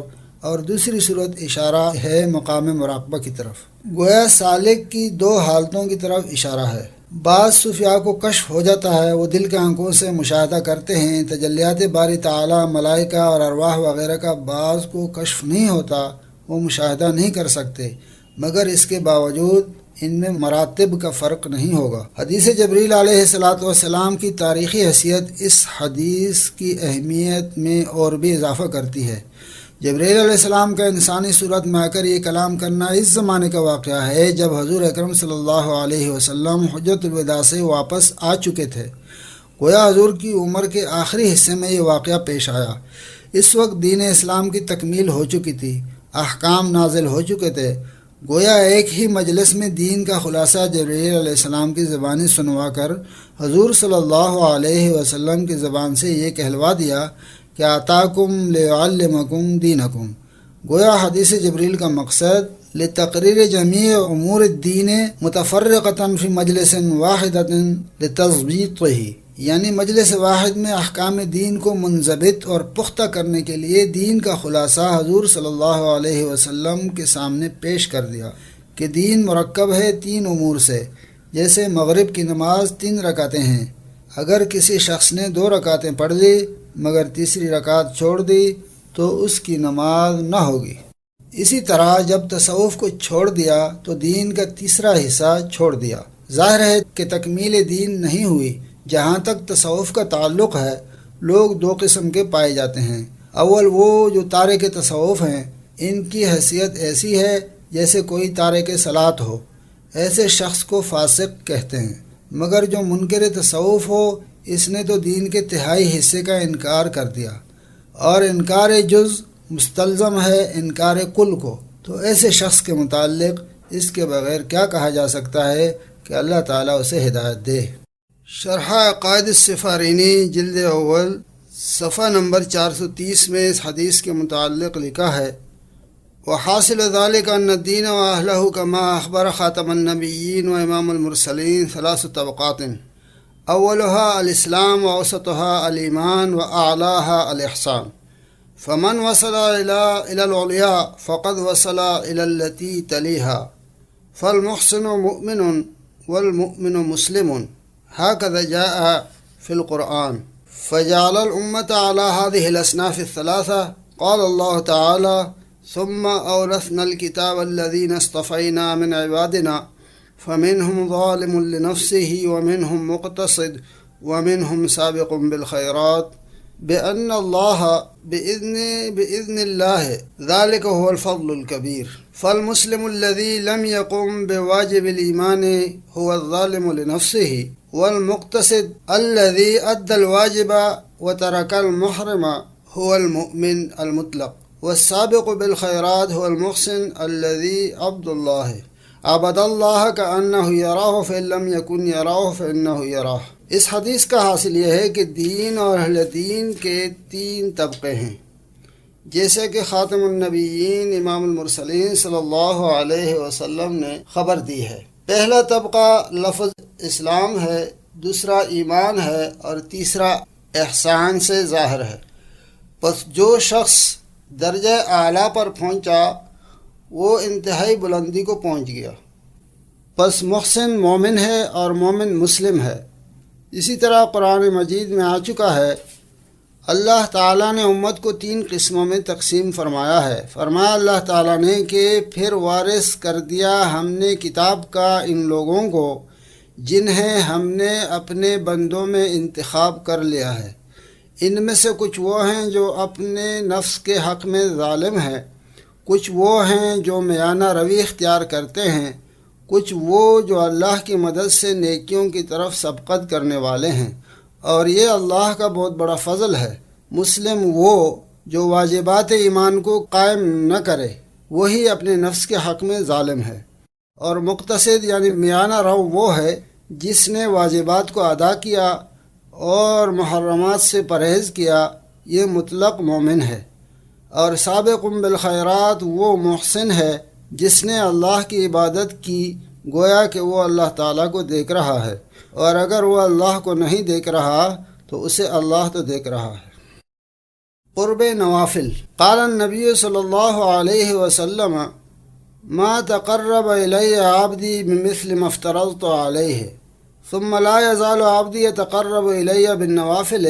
اور دوسری صورت اشارہ ہے مقام مراقبہ کی طرف۔ گویا سالک کی دو حالتوں کی طرف اشارہ ہے۔ بعض صوفیاء کو کشف ہو جاتا ہے، وہ دل کے آنکھوں سے مشاہدہ کرتے ہیں، تجلیات باری تعالیٰ، ملائکہ اور ارواح وغیرہ کا بعض کو کشف نہیں ہوتا، وہ مشاہدہ نہیں کر سکتے، مگر اس کے باوجود ان میں مراتب کا فرق نہیں ہوگا۔ حدیث جبریل علیہ السلام کی تاریخی حیثیت اس حدیث کی اہمیت میں اور بھی اضافہ کرتی ہے۔ جبریل علیہ السلام کا انسانی صورت میں آ کر یہ کلام کرنا اس زمانے کا واقعہ ہے جب حضور اکرم صلی اللہ علیہ وسلم حجۃ الوداع سے واپس آ چکے تھے۔ گویا حضور کی عمر کے آخری حصے میں یہ واقعہ پیش آیا۔ اس وقت دین اسلام کی تکمیل ہو چکی تھی، احکام نازل ہو چکے تھے۔ گویا ایک ہی مجلس میں دین کا خلاصہ جبریل علیہ السلام کی زبانی سنوا کر حضور صلی اللہ علیہ وسلم کی زبان سے یہ کہلوا دیا کہ آتاکم لیعلمکم دینکم۔ گویا حدیث جبریل کا مقصد لتقریر جمیع امور الدین متفرقۃ فی مجلس واحدۃ لتضبیطہ، یعنی مجلس واحد میں احکام دین کو منضبط اور پختہ کرنے کے لیے دین کا خلاصہ حضور صلی اللہ علیہ وسلم کے سامنے پیش کر دیا کہ دین مرکب ہے 3 امور سے۔ جیسے مغرب کی نماز 3 رکعتیں ہیں، اگر کسی شخص نے 2 رکعتیں پڑھ لی مگر تیسری رکعت چھوڑ دی تو اس کی نماز نہ ہوگی۔ اسی طرح جب تصوف کو چھوڑ دیا تو دین کا تیسرا حصہ چھوڑ دیا۔ ظاہر ہے کہ تکمیل دین نہیں ہوئی۔ جہاں تک تصوف کا تعلق ہے، لوگ 2 قسم کے پائے جاتے ہیں۔ اول وہ جو تارک تصوف ہیں، ان کی حیثیت ایسی ہے جیسے کوئی تارک صلاۃ ہو، ایسے شخص کو فاسق کہتے ہیں۔ مگر جو منکر تصوف ہو، اس نے تو دین کے تہائی حصے کا انکار کر دیا، اور انکار جز مستلزم ہے انکار کل کو، تو ایسے شخص کے متعلق اس کے بغیر کیا کہا جا سکتا ہے کہ اللہ تعالیٰ اسے ہدایت دے۔ شرح عقائد السفارینی جلد اول صفحہ نمبر 430 میں اس حدیث کے متعلق لکھا ہے: وحاصل ذلك ان الدین واہلہ کما اخبر خاتم النبیین و امام المرسلین 3 طبقات، اولها الاسلام واوسطها الايمان واعلاها الاحسان، فمن وصل الى العليا فقد وصل الى التي تليها، فالمحسن مؤمن والمؤمن مسلم، هكذا جاء في القرآن، فجعل الأمة على هذه الأصناف الثلاثة. قال الله تعالى: ثم أورثنا الكتاب الذين اصطفينا من عبادنا فمنهم ظالم لنفسه ومنهم مقتصد ومنهم سابق بالخيرات بأن الله بإذن الله، ذلك هو الفضل الكبير. فالمسلم الذي لم يقم بواجب الإيمان هو الظالم لنفسه، والمقتصد الذي أدى الواجب وترك المحرم هو المؤمن المطلق، والسابق بالخيرات هو المحسن الذي عبد الله كأنه يراه فإن لم يكن يراه فإنه يراه. اس حدیث کا حاصل یہ ہے کہ دین اور اہل دین کے 3 طبقے ہیں، جیسے کہ خاتم النبیین امام المرسلین صلی اللہ علیہ وسلم نے خبر دی ہے۔ پہلا طبقہ لفظ اسلام ہے، دوسرا ایمان ہے، اور تیسرا احسان سے ظاہر ہے۔ پس جو شخص درجہ اعلیٰ پر پہنچا وہ انتہائی بلندی کو پہنچ گیا۔ پس محسن مومن ہے اور مومن مسلم ہے۔ اسی طرح قرآن مجید میں آ چکا ہے: اللہ تعالیٰ نے امت کو 3 قسموں میں تقسیم فرمایا ہے۔ فرمایا اللہ تعالیٰ نے کہ پھر وارث کر دیا ہم نے کتاب کا ان لوگوں کو جنہیں ہم نے اپنے بندوں میں انتخاب کر لیا ہے۔ ان میں سے کچھ وہ ہیں جو اپنے نفس کے حق میں ظالم ہیں، کچھ وہ ہیں جو میانہ روی اختیار کرتے ہیں، کچھ وہ جو اللہ کی مدد سے نیکیوں کی طرف سبقت کرنے والے ہیں، اور یہ اللہ کا بہت بڑا فضل ہے۔ مسلم وہ جو واجبات ایمان کو قائم نہ کرے، وہی اپنے نفس کے حق میں ظالم ہے، اور مقتصد یعنی میانہ رو وہ ہے جس نے واجبات کو ادا کیا اور محرمات سے پرہیز کیا، یہ مطلق مومن ہے۔ اور سابق بالخیرات وہ محسن ہے جس نے اللہ کی عبادت کی گویا کہ وہ اللہ تعالیٰ کو دیکھ رہا ہے، اور اگر وہ اللہ کو نہیں دیکھ رہا تو اسے اللہ تو دیکھ رہا ہے۔ قرب نوافل۔ قال النبی صلی اللہ علیہ وسلم ما تقرب الی عبدی بمثل ما افترضت علیہ ثم لا يزال عبدی يتقرب الی بالنوافل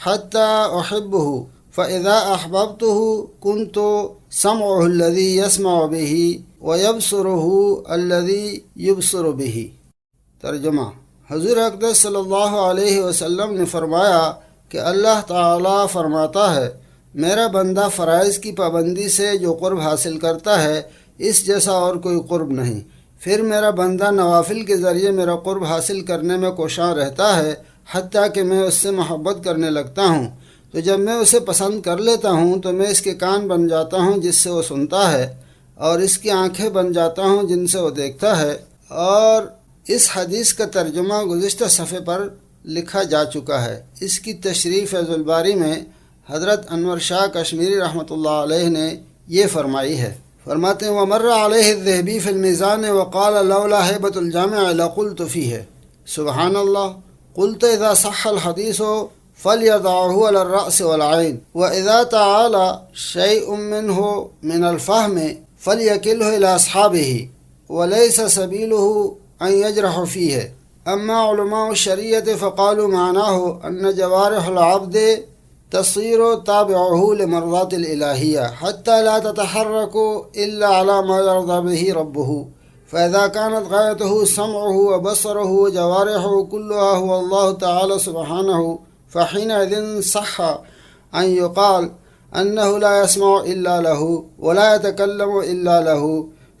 حتى احبہ فاذا احببته كنت سمعه الذي يسمع به ويبصره الذي يبصر به۔ ترجمہ: حضور اقدس صلی اللہ علیہ وسلم نے فرمایا کہ اللہ تعالیٰ فرماتا ہے، میرا بندہ فرائض کی پابندی سے جو قرب حاصل کرتا ہے اس جیسا اور کوئی قرب نہیں، پھر میرا بندہ نوافل کے ذریعے میرا قرب حاصل کرنے میں کوشاں رہتا ہے حتیٰ کہ میں اس سے محبت کرنے لگتا ہوں، تو جب میں اسے پسند کر لیتا ہوں تو میں اس کے کان بن جاتا ہوں جس سے وہ سنتا ہے، اور اس کی آنکھیں بن جاتا ہوں جن سے وہ دیکھتا ہے۔ اور اس حدیث کا ترجمہ گزشتہ صفحے پر لکھا جا چکا ہے۔ اس کی تشریح فیض الباری میں حضرت انور شاہ کشمیری رحمۃ اللہ علیہ نے یہ فرمائی ہے۔ فرماتے ہیں وَمَرَّ عَلَيْهِ الذَّهْبِي فِي الْمِيزَانِ وَقَالَ لَوْلَا هَيْبَةُ الْجَامِعِ لَقُلْتُ فِيهِ سبحان اللہ قلت إذا صح الحديث فليضعه على الرأس والعين وإذا تعالى شيء منه من الفهم فليكله إلى أصحابه وليس سبيله أن يجرح فيه۔ أما علماء الشريعة فقالوا معناه أن جوارح العبد تصير تابعه لمرضات الإلهية حتى لا تتحرك إلا على ما يرضى به ربه، فإذا كانت غايته سمعه وبصره وجوارحه كلها هو الله تعالى سبحانه فحينئذ صح أن يقال أنه لا يسمع إلا له ولا يتكلم إلا له،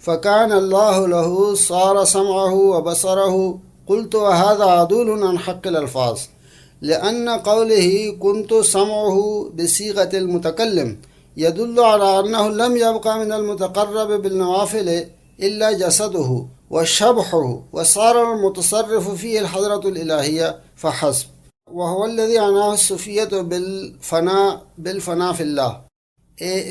فكان الله له صار سمعه وبصره۔ قلت وهذا عدول عن حق الألفاظ، لأن قوله كنت سمعه بصيغة المتكلم يدل على أنه لم يبقى من المتقرب بالنوافل إلا جسده وشبحه، وصار المتصرف فيه الحضرة الإلهية فحسب، وهو الذي عناه الصوفية بالفناء في الله،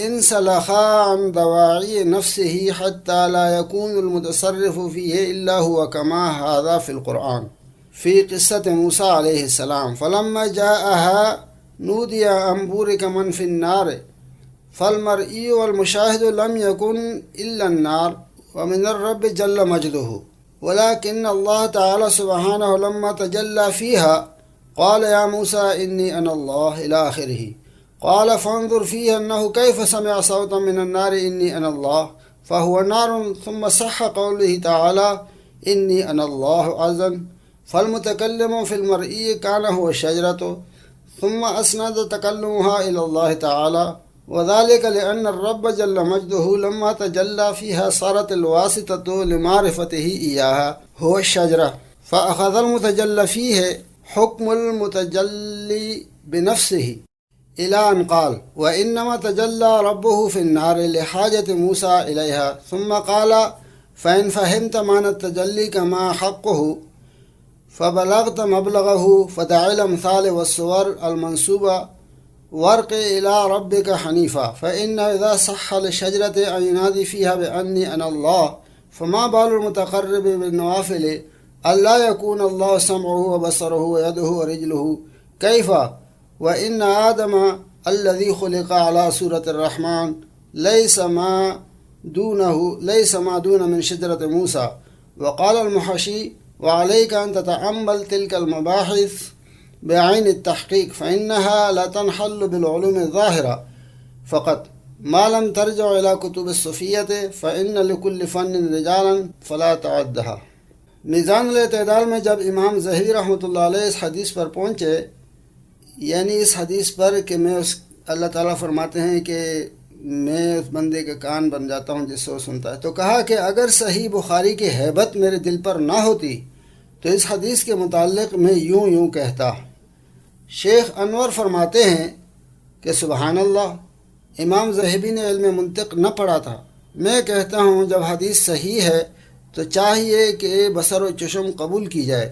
انسلخ عن دواعي نفسه حتى لا يكون المتصرف فيه إلا هو، كما هذا في القرآن في قصة موسى عليه السلام فلما جاءها نودي أن بورك من في النار، فالمرئي والمشاهد لم يكن إلا النار ومن الرب جل مجده، ولكن الله تعالى سبحانه لما تجلى فيها قال يا موسى إني أنا الله إلى آخره، قال فانظر فيه أنه كيف سمع صوتا من النار إني أنا الله فهو نار، ثم صح قوله تعالى إني أنا الله عزا، فالمتكلم في المرئي كان هو الشجرة، ثم أسند تكلمها إلى الله تعالى، وذلك لأن الرب جل مجده لما تجلى فيها صارت الواسطة لمعرفته إياها هو الشجرة، فأخذ المتجلى فيه حكم المتجلي بنفسه، إلى أن قال وإنما تجلى ربه في النار لحاجة موسى إليها، ثم قال فإن فهمت معنى التجلي كما حقه فبلغت مبلغه فدع الأمثال والصور المنسوبة وارق إلى ربك حنيفا، فإن إذا صح للشجرة أن ينادي فيها بأني أنا الله، فما بال المتقرب بالنوافل ألا يكون الله سمعه وبصره ويده ورجله، كيف وإن آدم الذي خلق على سورة الرحمن ليس ما دون من شجرة موسى۔ وقال المحشي وعليك أن تتأمل تلك المباحث بعين التحقيق فإنها لا تنحل بالعلوم الظاهرة فقط ما لم ترجع إلى كتب الصوفية فإن لكل فن رجالا فلا تعدها۔ میزان الاعتدال میں جب امام ظہری رحمۃ اللہ علیہ اس حدیث پر پہنچے، یعنی اس حدیث پر کہ اللہ تعالیٰ فرماتے ہیں کہ میں اس بندے کے کان بن جاتا ہوں جس سے وہ سنتا ہے، تو کہا کہ اگر صحیح بخاری کی ہیبت میرے دل پر نہ ہوتی تو اس حدیث کے متعلق میں یوں کہتا۔ شیخ انور فرماتے ہیں کہ سبحان اللہ، امام ذہبی نے علم منطق نہ پڑھا تھا۔ میں کہتا ہوں جب حدیث صحیح ہے تو چاہیے کہ بصر و چشم قبول کی جائے۔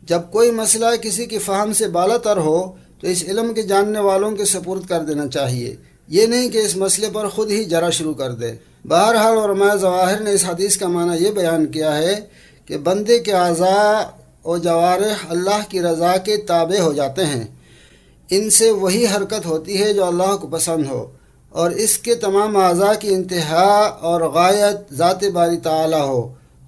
جب کوئی مسئلہ کسی کی فہم سے بالا تر ہو تو اس علم کے جاننے والوں کے سپرد کر دینا چاہیے، یہ نہیں کہ اس مسئلے پر خود ہی جرا شروع کر دے۔ بہرحال علماء ظواہر نے اس حدیث کا معنی یہ بیان کیا ہے کہ بندے کے اعضاء و جوارح اللہ کی رضا کے تابع ہو جاتے ہیں، ان سے وہی حرکت ہوتی ہے جو اللہ کو پسند ہو، اور اس کے تمام اعضاء کی انتہا اور غایت ذات باری تعالی ہو،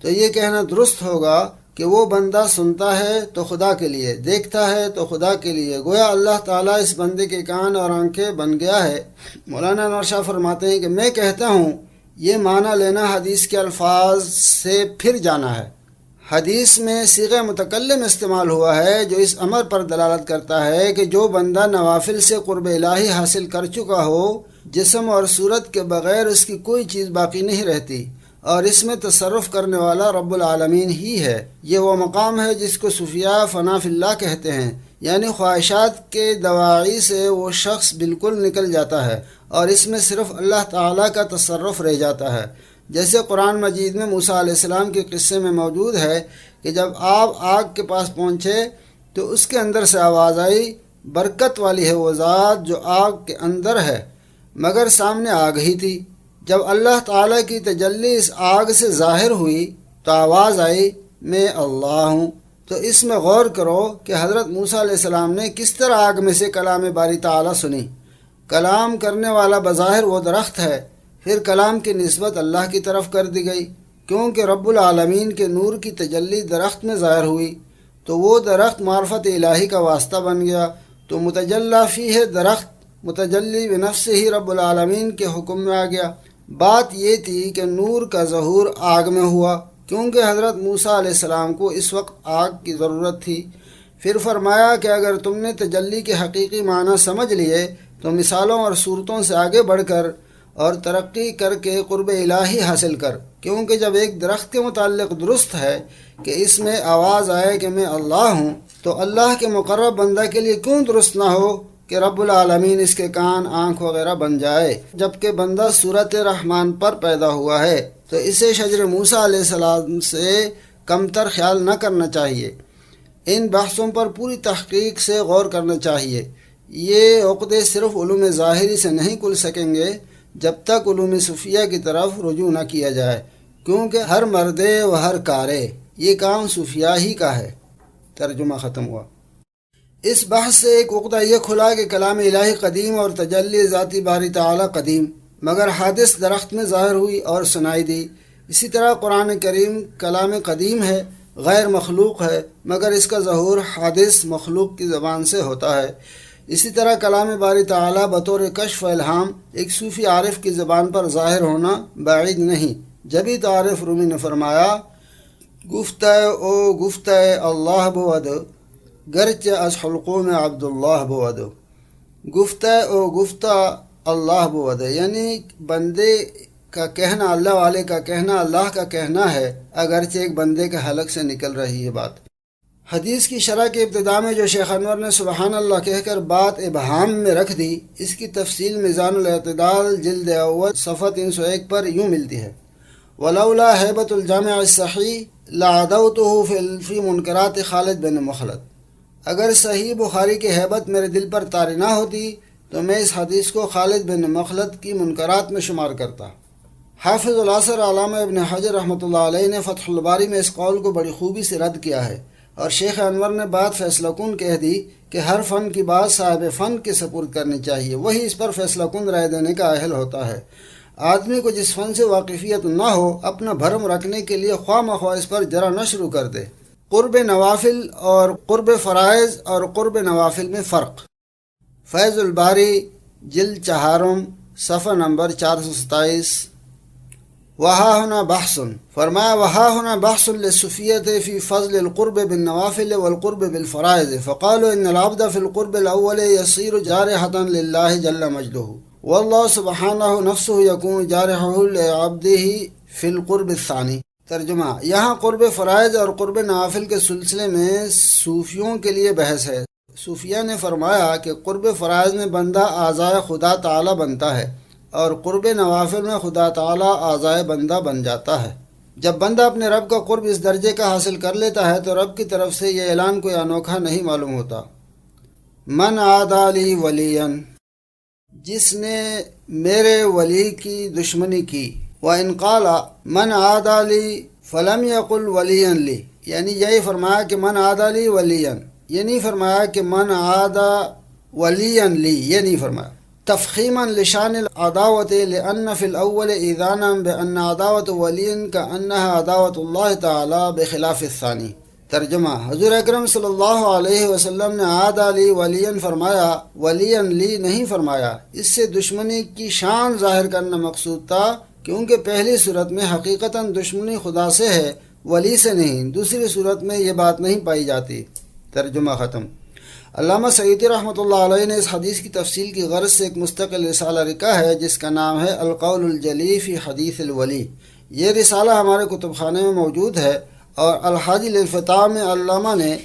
تو یہ کہنا درست ہوگا کہ وہ بندہ سنتا ہے تو خدا کے لیے، دیکھتا ہے تو خدا کے لیے، گویا اللہ تعالیٰ اس بندے کے کان اور آنکھیں بن گیا ہے۔ مولانا انور شاہ فرماتے ہیں کہ میں کہتا ہوں یہ معنی لینا حدیث کے الفاظ سے پھر جانا ہے۔ حدیث میں صیغہ متکلم استعمال ہوا ہے جو اس امر پر دلالت کرتا ہے کہ جو بندہ نوافل سے قرب الہی حاصل کر چکا ہو، جسم اور صورت کے بغیر اس کی کوئی چیز باقی نہیں رہتی، اور اس میں تصرف کرنے والا رب العالمین ہی ہے۔ یہ وہ مقام ہے جس کو صوفیاء فنا فی اللہ کہتے ہیں، یعنی خواہشات کے دواعی سے وہ شخص بالکل نکل جاتا ہے اور اس میں صرف اللہ تعالیٰ کا تصرف رہ جاتا ہے۔ جیسے قرآن مجید میں موسیٰ علیہ السلام کے قصے میں موجود ہے کہ جب آپ آگ کے پاس پہنچے تو اس کے اندر سے آواز آئی، برکت والی ہے وہ ذات جو آگ کے اندر ہے، مگر سامنے آگ ہی تھی۔ جب اللہ تعالیٰ کی تجلی اس آگ سے ظاہر ہوئی تو آواز آئی، میں اللہ ہوں۔ تو اس میں غور کرو کہ حضرت موسیٰ علیہ السلام نے کس طرح آگ میں سے کلام باری تعالیٰ سنی۔ کلام کرنے والا بظاہر وہ درخت ہے، پھر کلام کی نسبت اللہ کی طرف کر دی گئی، کیونکہ رب العالمین کے نور کی تجلی درخت میں ظاہر ہوئی تو وہ درخت معرفت الہی کا واسطہ بن گیا، تو متجلی فی ہے درخت متجلی بنفس ہی رب العالمین کے حکم میں آ گیا۔ بات یہ تھی کہ نور کا ظہور آگ میں ہوا، کیونکہ حضرت موسیٰ علیہ السلام کو اس وقت آگ کی ضرورت تھی۔ پھر فرمایا کہ اگر تم نے تجلی کے حقیقی معنی سمجھ لیے تو مثالوں اور صورتوں سے آگے بڑھ کر اور ترقی کر کے قرب الہی حاصل کر، کیونکہ جب ایک درخت کے متعلق درست ہے کہ اس میں آواز آئے کہ میں اللہ ہوں، تو اللہ کے مقرب بندہ کے لیے کیوں درست نہ ہو کہ رب العالمین اس کے کان، آنکھ وغیرہ بن جائے، جبکہ بندہ صورت رحمان پر پیدا ہوا ہے تو اسے شجر موسیٰ علیہ السلام سے کمتر خیال نہ کرنا چاہیے۔ ان بحثوں پر پوری تحقیق سے غور کرنا چاہیے۔ یہ عقدے صرف علوم ظاہری سے نہیں کھل سکیں گے جب تک علوم صوفیہ کی طرف رجوع نہ کیا جائے، کیونکہ ہر مردے و ہر کارے، یہ کام صوفیہ ہی کا ہے۔ ترجمہ ختم ہوا۔ اس بحث سے ایک عقدہ یہ کھلا کہ کلام الہی قدیم اور تجلی ذاتی باری تعالی قدیم، مگر حادث درخت میں ظاہر ہوئی اور سنائی دی۔ اسی طرح قرآن کریم کلام قدیم ہے، غیر مخلوق ہے، مگر اس کا ظہور حادث مخلوق کی زبان سے ہوتا ہے۔ اسی طرح کلام باری تعالی بطور کشف و الہام ایک صوفی عارف کی زبان پر ظاہر ہونا بعید نہیں۔ جبھی تو عارف رومی نے فرمایا، گفتہ او گفتہ اللہ بود گرچہ از حلقوم عبداللہ بود۔ گفتہ او گفتہ اللہ بود، یعنی بندے کا کہنا اللہ والے کا کہنا اللہ کا کہنا ہے، اگرچہ ایک بندے کے حلق سے نکل رہی ہے بات۔ حدیث کی شرح کے ابتداء میں جو شیخ انور نے سبحان اللہ کہہ کر بات ابہام میں رکھ دی، اس کی تفصیل میزان الاعتدال جلد اول صفحہ 301 پر یوں ملتی ہے: ولولا ہیبت الجامع الصحیح لعدوتہ فی منکرات خالد بن مخلد۔ اگر صحیح بخاری کی ہیبت میرے دل پر طاری نہ ہوتی تو میں اس حدیث کو خالد بن مخلد کی منکرات میں شمار کرتا۔ حافظ العصر علامہ ابن حجر رحمۃ اللہ علیہ نے فتح الباری میں اس قول کو بڑی خوبی سے رد کیا ہے، اور شیخ انور نے بات فیصلہ کن کہہ دی کہ ہر فن کی بات صاحب فن کے سپرد کرنی چاہیے، وہی اس پر فیصلہ کن رائے دینے کا اہل ہوتا ہے۔ آدمی کو جس فن سے واقفیت نہ ہو، اپنا بھرم رکھنے کے لیے خواہ مخواہ اس پر جرا نہ شروع کر دے۔ قرب نوافل اور قرب فرائض اور قرب نوافل میں فرق۔ فیض الباری جلد چہارم صفحہ نمبر 427۔ وہا ہونا بحث، فرمایا وہا ہونا بحث للصوفیۃ فی فضل القرب بالنوافل والقرب بالفرائض، فقالوا ان العبد فی القرب الاول یصیر جارحۃ للہ جل مجدہ، واللہ سبحانہ نفسہ یکون جارحہ لعبدہ فی القرب الثانی۔ ترجمہ، یہاں قرب فرائض اور قرب نوافل کے سلسلے میں صوفیوں کے لیے بحث ہے۔ صوفیہ نے فرمایا کہ قرب فرائض میں بندہ اعضائے خدا تعالی بنتا ہے اور قرب نوافل میں خدا تعالی اعضائے بندہ بن جاتا ہے۔ جب بندہ اپنے رب کا قرب اس درجے کا حاصل کر لیتا ہے تو رب کی طرف سے یہ اعلان کوئی انوکھا نہیں معلوم ہوتا۔ من عادی لی ولیا، جس نے میرے ولی کی دشمنی کی۔ وَإِنْ قَالَ مَنْ عَادَى لِي فَلَمْ يَقُلْ وَلِيًّا لِي، یعنی یہی فرمایا کہ من عَادَى لِي وَلِيًّا، یہ نہیں فرمایا کہ من عَادَى وَلِيًّا لِي، یہ نہیں فرمایا۔ تفخیما لشان العداوت لأن فی الاول اذانا بأن عداوت ولی كأنها عداوت اللہ تعالی بخلاف الثانی۔ ترجمہ، حضور اکرم صلی اللہ علیہ وسلم نے عادی لی ولیا فرمایا، ولیا لی نہیں فرمایا۔ اس سے دشمنی کی شان ظاہر کرنا مقصود تھا، کیونکہ پہلی صورت میں حقیقتاً دشمنی خدا سے ہے، ولی سے نہیں۔ دوسری صورت میں یہ بات نہیں پائی جاتی۔ ترجمہ ختم۔ علامہ سعیدی رحمۃ اللہ علیہ نے اس حدیث کی تفصیل کی غرض سے ایک مستقل رسالہ لکھا ہے جس کا نام ہے القول الجلی فی حدیث الولی۔ یہ رسالہ ہمارے کتب خانے میں موجود ہے، اور الحادی للفتاوی میں علامہ نے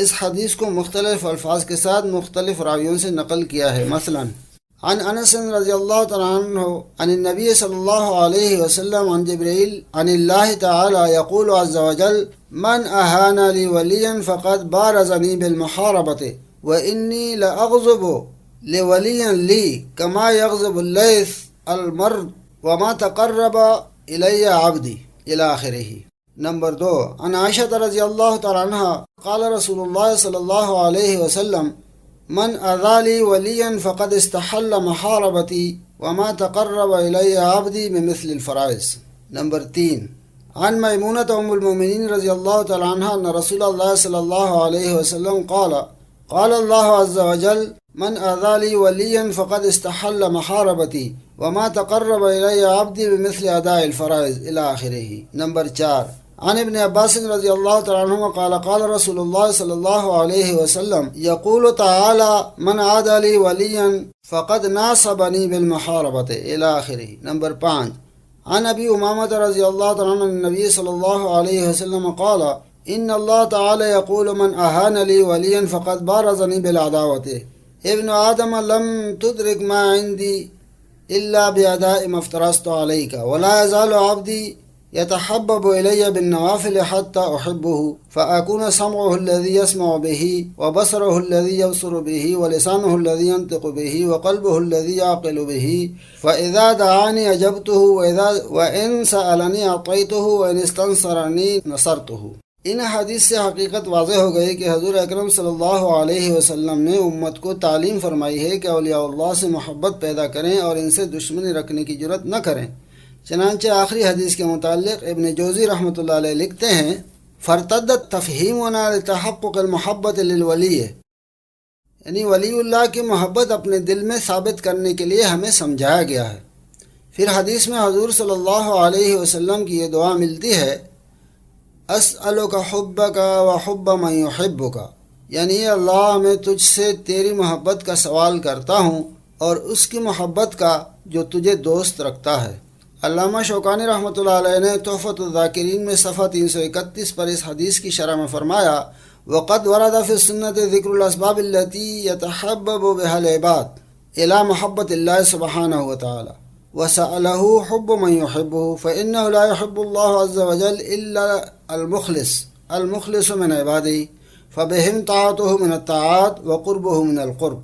اس حدیث کو مختلف الفاظ کے ساتھ مختلف راویوں سے نقل کیا ہے۔ مثلا عن انس رضی اللہ تعالیٰ عنہ عن النبی صلی اللہ علیہ وسلم عن جبرائیل عن اللہ تعالی یقول عز وجل من اہان لی ولیا فقد بارزنی بالمحاربۃ وانی لاغضب لولیا لی کما یغضب اللیث المرد وما تقرب الی عبدی الی آخرہ۔ نمبر 2، عن عائشہ رضی اللہ تعالی عنہ قال رسول اللہ صلی اللہ علیہ وسلم من اذى لي وليا فقد استحل محاربتي وما تقرب الي عبدي بمثل الفرائض۔ نمبر 3، عن میمونۃ ام المؤمنین رضی اللہ تعالی عنہ ان رسول اللہ صلی اللہ علیہ وسلم قال اللہ عز وجل من اذى لي وليا فقد استحل محاربتي وما تقرب الي عبدي بمثل اداء الفرائض الى آخرہ۔ نمبر 4، عن ابن عباس رضی اللہ تعالی عنہ قال رسول اللہ صلی اللہ علیہ وسلم یقول تعالی من عادى لي وليا فقد ناصبني بالمحاربۃ الی آخرہ۔ نمبر 5، عن ابی امامۃ رضی اللہ تعالی عنہ النبی صلی اللہ علیہ وسلم قال ان اللہ تعالی یقول من اہان لی ولیا فقد بارزنی بالعداوۃ ابن آدم لم تدرک ما عندی الا باداء ما افترضت علیک ولا یزال عبدی يتحبب إلي بالنوافل حتى أحبه فأكون سمعه الذي يسمع به وبصره الذي يبصر به ولسانه الذي ينطق به وقلبه الذي يعقل به فإذا دعاني أجبته وإن سألني أعطيته وإن استنصرني نصرته۔ ان حدیث سے حقیقت واضح ہو گئی کہ حضور اکرم صلی اللہ علیہ وسلم نے امت کو تعلیم فرمائی ہے کہ اولیاء اللہ سے محبت پیدا کریں اور ان سے دشمنی رکھنے کی جرات نہ کریں۔ چنانچہ آخری حدیث کے متعلق ابن جوزی رحمۃ اللہ علیہ لکھتے ہیں فرتدت تفہیمنا لتحقق المحبت للولی، یعنی ولی اللہ کی محبت اپنے دل میں ثابت کرنے کے لیے ہمیں سمجھایا گیا ہے۔ پھر حدیث میں حضور صلی اللہ علیہ وسلم کی یہ دعا ملتی ہے اسألک حبک وحب من یحبک، یعنی اللہ میں تجھ سے تیری محبت کا سوال کرتا ہوں اور اس کی محبت کا جو تجھے دوست رکھتا ہے۔ علامہ شوکانی رحمۃ اللہ علیہ نے تحفۃ الذاکرین میں صفحہ 331 پر اس حدیث کی شرح میں فرمایا وقد ورد فی السنۃ ذکر الاسباب التي يتحبب بها العباد الى محبت اللہ سبحانہ وتعالی وسألہ حب من يحبه فإنه لا يحب الله عز وجل الا المخلص من عباده فبهم طاعته من الطاعات وقربه من القرب۔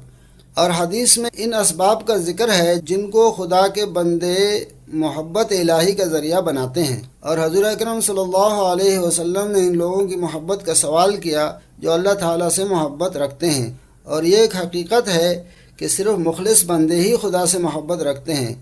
اور حدیث میں ان اسباب کا ذکر ہے جن کو خدا کے بندے محبت الہی کا ذریعہ بناتے ہیں، اور حضور اکرم صلی اللہ علیہ وسلم نے ان لوگوں کی محبت کا سوال کیا جو اللہ تعالیٰ سے محبت رکھتے ہیں، اور یہ ایک حقیقت ہے کہ صرف مخلص بندے ہی خدا سے محبت رکھتے ہیں،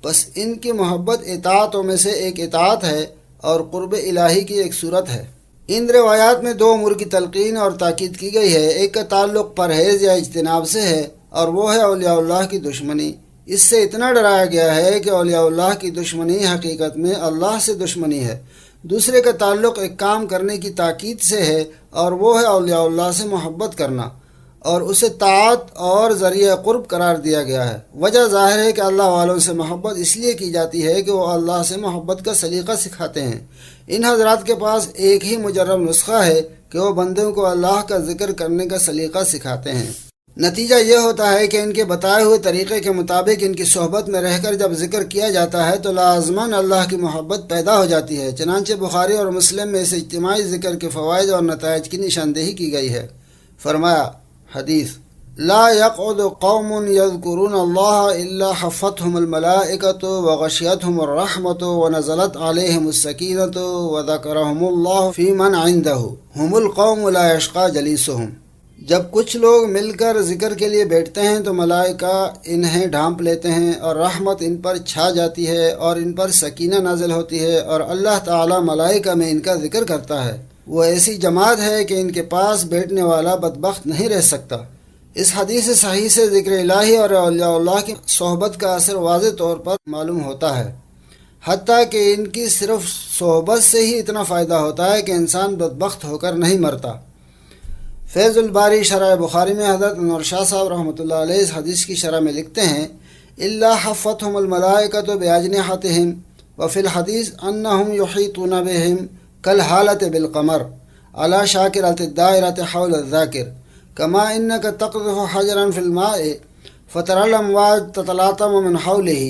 بس ان کی محبت اطاعتوں میں سے ایک اطاعت ہے اور قرب الہی کی ایک صورت ہے۔ ان روایات میں دو امور کی تلقین اور تاکید کی گئی ہے۔ ایک کا تعلق پرہیز یا اجتناب سے ہے اور وہ ہے اولیاء اللہ کی دشمنی۔ اس سے اتنا ڈرایا گیا ہے کہ اولیاء اللہ کی دشمنی حقیقت میں اللہ سے دشمنی ہے۔ دوسرے کا تعلق ایک کام کرنے کی تاکید سے ہے اور وہ ہے اولیاء اللہ سے محبت کرنا، اور اسے طاعت اور ذریعہ قرب قرار دیا گیا ہے۔ وجہ ظاہر ہے کہ اللہ والوں سے محبت اس لیے کی جاتی ہے کہ وہ اللہ سے محبت کا سلیقہ سکھاتے ہیں۔ ان حضرات کے پاس ایک ہی مجرب نسخہ ہے کہ وہ بندوں کو اللہ کا ذکر کرنے کا سلیقہ سکھاتے ہیں۔ نتیجہ یہ ہوتا ہے کہ ان کے بتائے ہوئے طریقے کے مطابق ان کی صحبت میں رہ کر جب ذکر کیا جاتا ہے تو لازماً اللہ کی محبت پیدا ہو جاتی ہے۔ چنانچہ بخاری اور مسلم میں اس اجتماعی ذکر کے فوائد اور نتائج کی نشاندہی کی گئی ہے۔ فرمایا، حدیث: لا يقعد قوم يذكرون الله الا حفتهم الملائكة وغشيتهم الرحمة ونزلت عليهم السكينة وذكرهم الله في من عنده هم القوم لا يشقى جليسهم۔ جب کچھ لوگ مل کر ذکر کے لیے بیٹھتے ہیں تو ملائکہ انہیں ڈھانپ لیتے ہیں اور رحمت ان پر چھا جاتی ہے اور ان پر سکینہ نازل ہوتی ہے، اور اللہ تعالی ملائکہ میں ان کا ذکر کرتا ہے۔ وہ ایسی جماعت ہے کہ ان کے پاس بیٹھنے والا بدبخت نہیں رہ سکتا۔ اس حدیث صحیح سے ذکر الہی اور اولیاء اللہ کی صحبت کا اثر واضح طور پر معلوم ہوتا ہے، حتیٰ کہ ان کی صرف صحبت سے ہی اتنا فائدہ ہوتا ہے کہ انسان بدبخت ہو کر نہیں مرتا۔ فیض الباری شرح بخاری میں حضرت انور شاہ صاحب رحمۃ اللہ علیہ اس حدیث کی شرح میں لکھتے ہیں: الا حفتهم الملائکۃ باجنحتہم وفی الحدیث انہم یحیطون بہم کالحالۃ بالقمر علی شاکرۃ الدائرۃ حول الذاکر کما انک تقذف حجرا فی الماء فتری الامواج تتلاطم من حولہ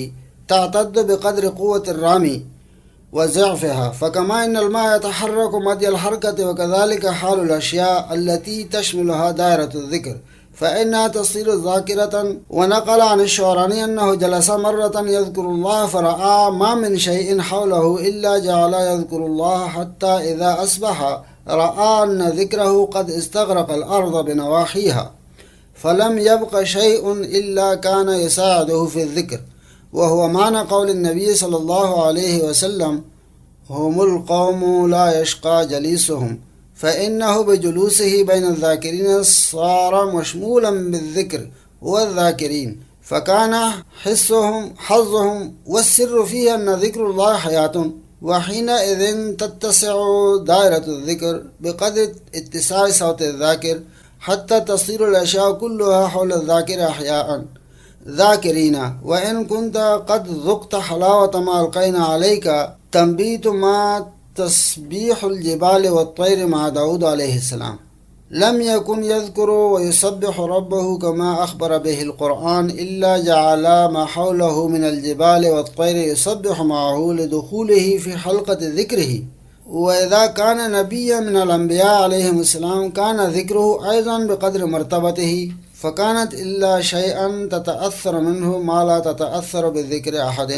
تعتد بقدر قوة الرامی وضعفها فكما إن الماء يتحرك مد الحركة وكذلك حال الأشياء التي تشملها دائرة الذكر فإنها تصير ذاكرة. ونقل عن الشعراني أنه جلس مرة يذكر الله فرأى ما من شيء حوله إلا جعل يذكر الله حتى إذا أصبح رأى أن ذكره قد استغرق الأرض بنواحيها فلم يبق شيء إلا كان يساعده في الذكر، وهو معنى قول النبي صلى الله عليه وسلم: هم القوم لا يشقى جليسهم، فإنه بجلوسه بين الذاكرين صار مشمولا بالذكر والذاكرين، فكان حظهم والسر فيه أن ذكر الله حياة، وحينئذ تتسع دائرة الذكر بقدر اتساع صوت الذاكر حتى تصير الأشياء كلها حول الذاكر أحياء ذاكرين، وإن كنت قد ذقت حلاوة ما ألقينا عليك تنبيت ما تسبيح الجبال والطير مع داود عليه السلام. لم يكن يذكر ويسبح ربه كما أخبر به القرآن إلا جعل ما حوله من الجبال والطير يسبح معه لدخوله في حلقة ذكره. وإذا كان نبيا من الأنبياء عليهم السلام كان ذكره أيضا بقدر مرتبته، فكانت إلا شيئا تتأثر منه ما لا تتأثر بذكر أحد.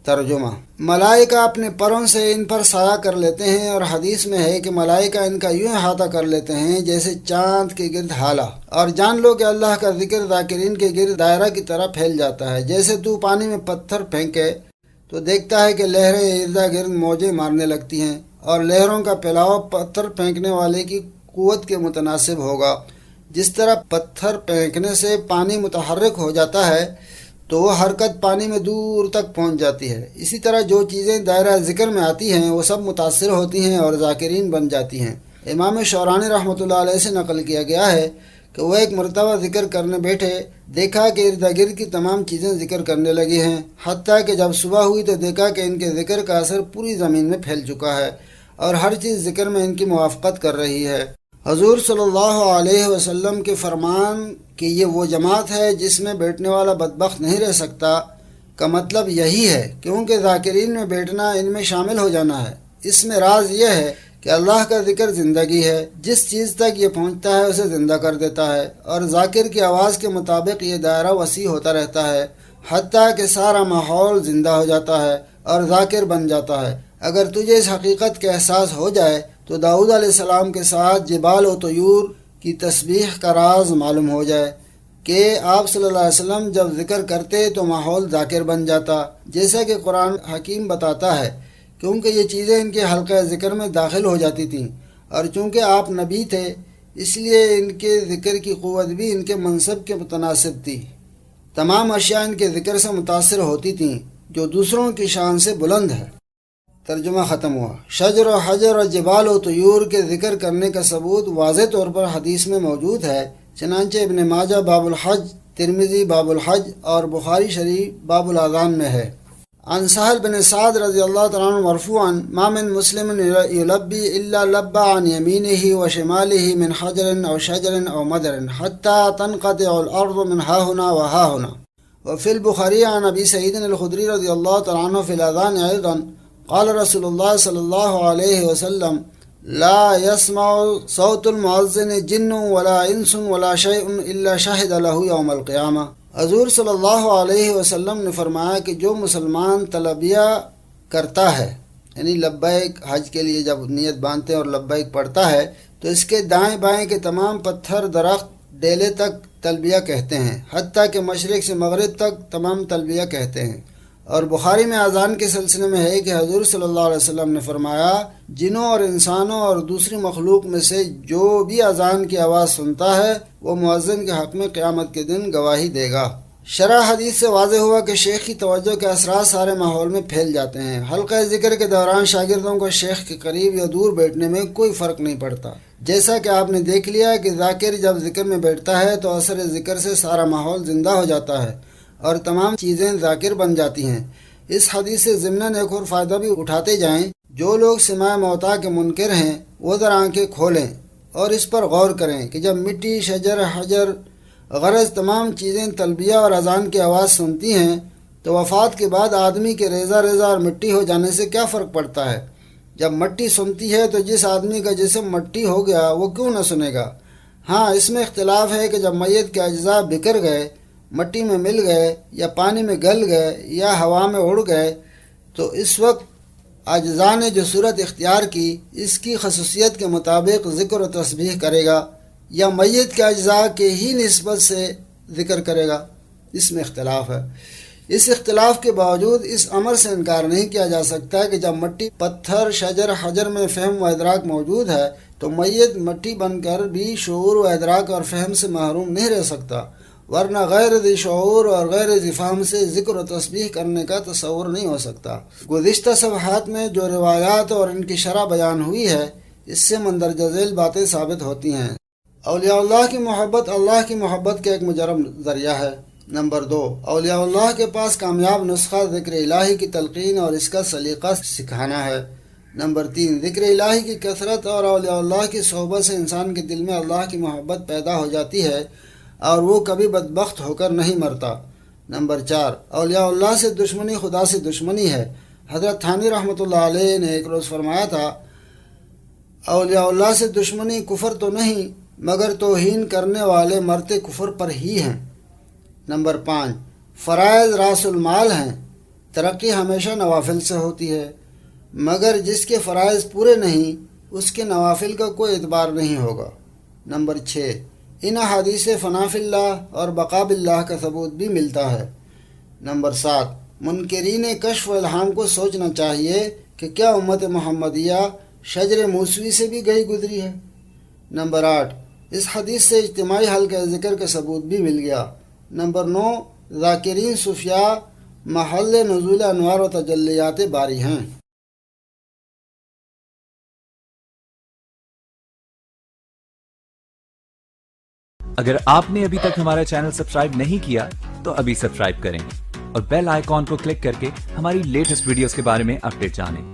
ترجمہ: ملائکہ اپنے پروں سے ان پر سایہ کر لیتے ہیں، اور حدیث میں ہے کہ ملائکہ ان کا یوں احاطہ کر لیتے ہیں جیسے چاند کے گرد ہالہ، اور جان لو کہ اللہ کا ذکر ذاکرین کے گرد دائرہ کی طرح پھیل جاتا ہے۔ جیسے تو پانی میں پتھر پھینکے تو دیکھتا ہے کہ لہریں اردا گرد موجیں مارنے لگتی ہیں، اور لہروں کا پھیلاؤ پتھر پھینکنے والے کی قوت کے متناسب ہوگا۔ جس طرح پتھر پھینکنے سے پانی متحرک ہو جاتا ہے تو وہ حرکت پانی میں دور تک پہنچ جاتی ہے، اسی طرح جو چیزیں دائرہ ذکر میں آتی ہیں وہ سب متاثر ہوتی ہیں اور ذاکرین بن جاتی ہیں۔ امام شعرانی رحمۃ اللہ علیہ سے نقل کیا گیا ہے کہ وہ ایک مرتبہ ذکر کرنے بیٹھے، دیکھا کہ ارد گرد کی تمام چیزیں ذکر کرنے لگی ہیں، حتیٰ کہ جب صبح ہوئی تو دیکھا کہ ان کے ذکر کا اثر پوری زمین میں پھیل چکا ہے اور ہر چیز ذکر میں ان کی موافقت کر رہی ہے۔ حضور صلی اللہ علیہ وسلم کے فرمان کہ یہ وہ جماعت ہے جس میں بیٹھنے والا بدبخت نہیں رہ سکتا کا مطلب یہی ہے، کیونکہ ذاکرین میں بیٹھنا ان میں شامل ہو جانا ہے۔ اس میں راز یہ ہے کہ اللہ کا ذکر زندگی ہے، جس چیز تک یہ پہنچتا ہے اسے زندہ کر دیتا ہے، اور ذاکر کی آواز کے مطابق یہ دائرہ وسیع ہوتا رہتا ہے حتیٰ کہ سارا ماحول زندہ ہو جاتا ہے اور ذاکر بن جاتا ہے۔ اگر تجھے اس حقیقت کا احساس ہو جائے تو داؤد علیہ السلام کے ساتھ جبال و طیور کی تسبیح کا راز معلوم ہو جائے کہ آپ صلی اللہ علیہ وسلم جب ذکر کرتے تو ماحول ذاکر بن جاتا، جیسا کہ قرآن حکیم بتاتا ہے، کیونکہ یہ چیزیں ان کے حلقہ ذکر میں داخل ہو جاتی تھیں اور چونکہ آپ نبی تھے اس لیے ان کے ذکر کی قوت بھی ان کے منصب کے متناسب تھی۔ تمام اشیاء ان کے ذکر سے متاثر ہوتی تھیں جو دوسروں کی شان سے بلند ہے۔ ترجمہ ختم ہوا۔ شجر و حجر اور جبال و طیور کے ذکر کرنے کا ثبوت واضح طور پر حدیث میں موجود ہے، چنانچہ ابن ماجہ باب الحج، ترمذی باب الحج اور بخاری شریف باب الاذان میں ہے۔ عن سہل بن سعد رضی اللہ تعالیٰ عنہ مرفوعا ما من مسلم یلبی الا لبى عن یمینہ و شمالہ من حجر او شجر او مدر حتى تنقطع الارض من ها هنا و ها هنا۔ وفي البخاری عن ابی سعید الخدری رضی اللہ تعالیٰ عنہ فی الاذان ایضا قال رسول اللہ صلی اللہ علیہ وسلم لا يسمع صوت المؤذن جن ولا انس ولا شيء الا شهد له يوم القیامہ۔ حضور صلی اللہ علیہ وسلم نے فرمایا کہ جو مسلمان تلبیہ کرتا ہے، یعنی لبیک حج کے لیے جب نیت باندھتے ہیں اور لبیک پڑھتا ہے، تو اس کے دائیں بائیں کے تمام پتھر، درخت، ڈیلے تک تلبیہ کہتے ہیں، حتیٰ کہ مشرق سے مغرب تک تمام تلبیہ کہتے ہیں۔ اور بخاری میں اذان کے سلسلے میں ہے کہ حضور صلی اللہ علیہ وسلم نے فرمایا جنوں اور انسانوں اور دوسری مخلوق میں سے جو بھی اذان کی آواز سنتا ہے وہ مؤذن کے حق میں قیامت کے دن گواہی دے گا۔ شرح حدیث سے واضح ہوا کہ شیخ کی توجہ کے اثرات سارے ماحول میں پھیل جاتے ہیں۔ حلقہ ذکر کے دوران شاگردوں کو شیخ کے قریب یا دور بیٹھنے میں کوئی فرق نہیں پڑتا، جیسا کہ آپ نے دیکھ لیا کہ ذاکر جب ذکر میں بیٹھتا ہے تو اثر ذکر سے سارا ماحول زندہ ہو جاتا ہے اور تمام چیزیں ذاکر بن جاتی ہیں۔ اس حدیث سے ضمناً ایک اور فائدہ بھی اٹھاتے جائیں، جو لوگ سماع موتا کے منکر ہیں وہ ذرا آنکھیں کھولیں اور اس پر غور کریں کہ جب مٹی، شجر، حجر، غرض تمام چیزیں تلبیہ اور اذان کی آواز سنتی ہیں تو وفات کے بعد آدمی کے ریزہ ریزہ اور مٹی ہو جانے سے کیا فرق پڑتا ہے؟ جب مٹی سنتی ہے تو جس آدمی کا جسم مٹی ہو گیا وہ کیوں نہ سنے گا؟ ہاں، اس میں اختلاف ہے کہ جب میت کے اجزاء بکھر گئے، مٹی میں مل گئے یا پانی میں گل گئے یا ہوا میں اڑ گئے تو اس وقت اجزاء نے جو صورت اختیار کی اس کی خصوصیت کے مطابق ذکر و تسبیح کرے گا یا میت کے اجزاء کے ہی نسبت سے ذکر کرے گا، اس میں اختلاف ہے۔ اس اختلاف کے باوجود اس امر سے انکار نہیں کیا جا سکتا کہ جب مٹی، پتھر، شجر، حجر میں فہم و ادراک موجود ہے تو میت مٹی بن کر بھی شعور و ادراک اور فہم سے محروم نہیں رہ سکتا، ورنہ غیر ذی شعور اور غیر ذی فہم سے ذکر و تسبیح کرنے کا تصور نہیں ہو سکتا۔ گزشتہ صفحات میں جو روایات اور ان کی شرح بیان ہوئی ہے اس سے مندرجہ ذیل باتیں ثابت ہوتی ہیں۔ اولیاء اللہ کی محبت اللہ کی محبت کا ایک مجرب ذریعہ ہے۔ نمبر 2، اولیاء اللہ کے پاس کامیاب نسخہ ذکر الہی کی تلقین اور اس کا سلیقہ سکھانا ہے۔ نمبر 3، ذکر الہی کی کثرت اور اولیاء اللہ کی صحبت سے انسان کے دل میں اللہ کی محبت پیدا ہو جاتی ہے اور وہ کبھی بدبخت ہو کر نہیں مرتا۔ نمبر 4، اولیاء اللہ سے دشمنی خدا سے دشمنی ہے۔ حضرت تھانوی رحمۃ اللہ علیہ نے ایک روز فرمایا تھا، اولیاء اللہ سے دشمنی کفر تو نہیں مگر توہین کرنے والے مرتے کفر پر ہی ہیں۔ نمبر 5، فرائض راس المال ہیں۔ ترقی ہمیشہ نوافل سے ہوتی ہے، مگر جس کے فرائض پورے نہیں اس کے نوافل کا کوئی اعتبار نہیں ہوگا۔ نمبر 6، ان احادیث فنا فی اللہ اور بقا باللہ کا ثبوت بھی ملتا ہے۔ نمبر 7، منکرین کشف و الہام کو سوچنا چاہیے کہ کیا امت محمدیہ شجر موسوی سے بھی گئی گزری ہے۔ نمبر 8، اس حدیث سے اجتماعی حلقہ ذکر کا ثبوت بھی مل گیا۔ نمبر 9، ذاکرین صوفیاء محل نزول انوار و تجلیات باری ہیں۔ اگر آپ نے ابھی تک ہمارا چینل سبسکرائب نہیں کیا تو ابھی سبسکرائب کریں اور بیل آئیکن کو کلک کر کے ہماری لیٹسٹ ویڈیوز کے بارے میں اپڈیٹ جانیں۔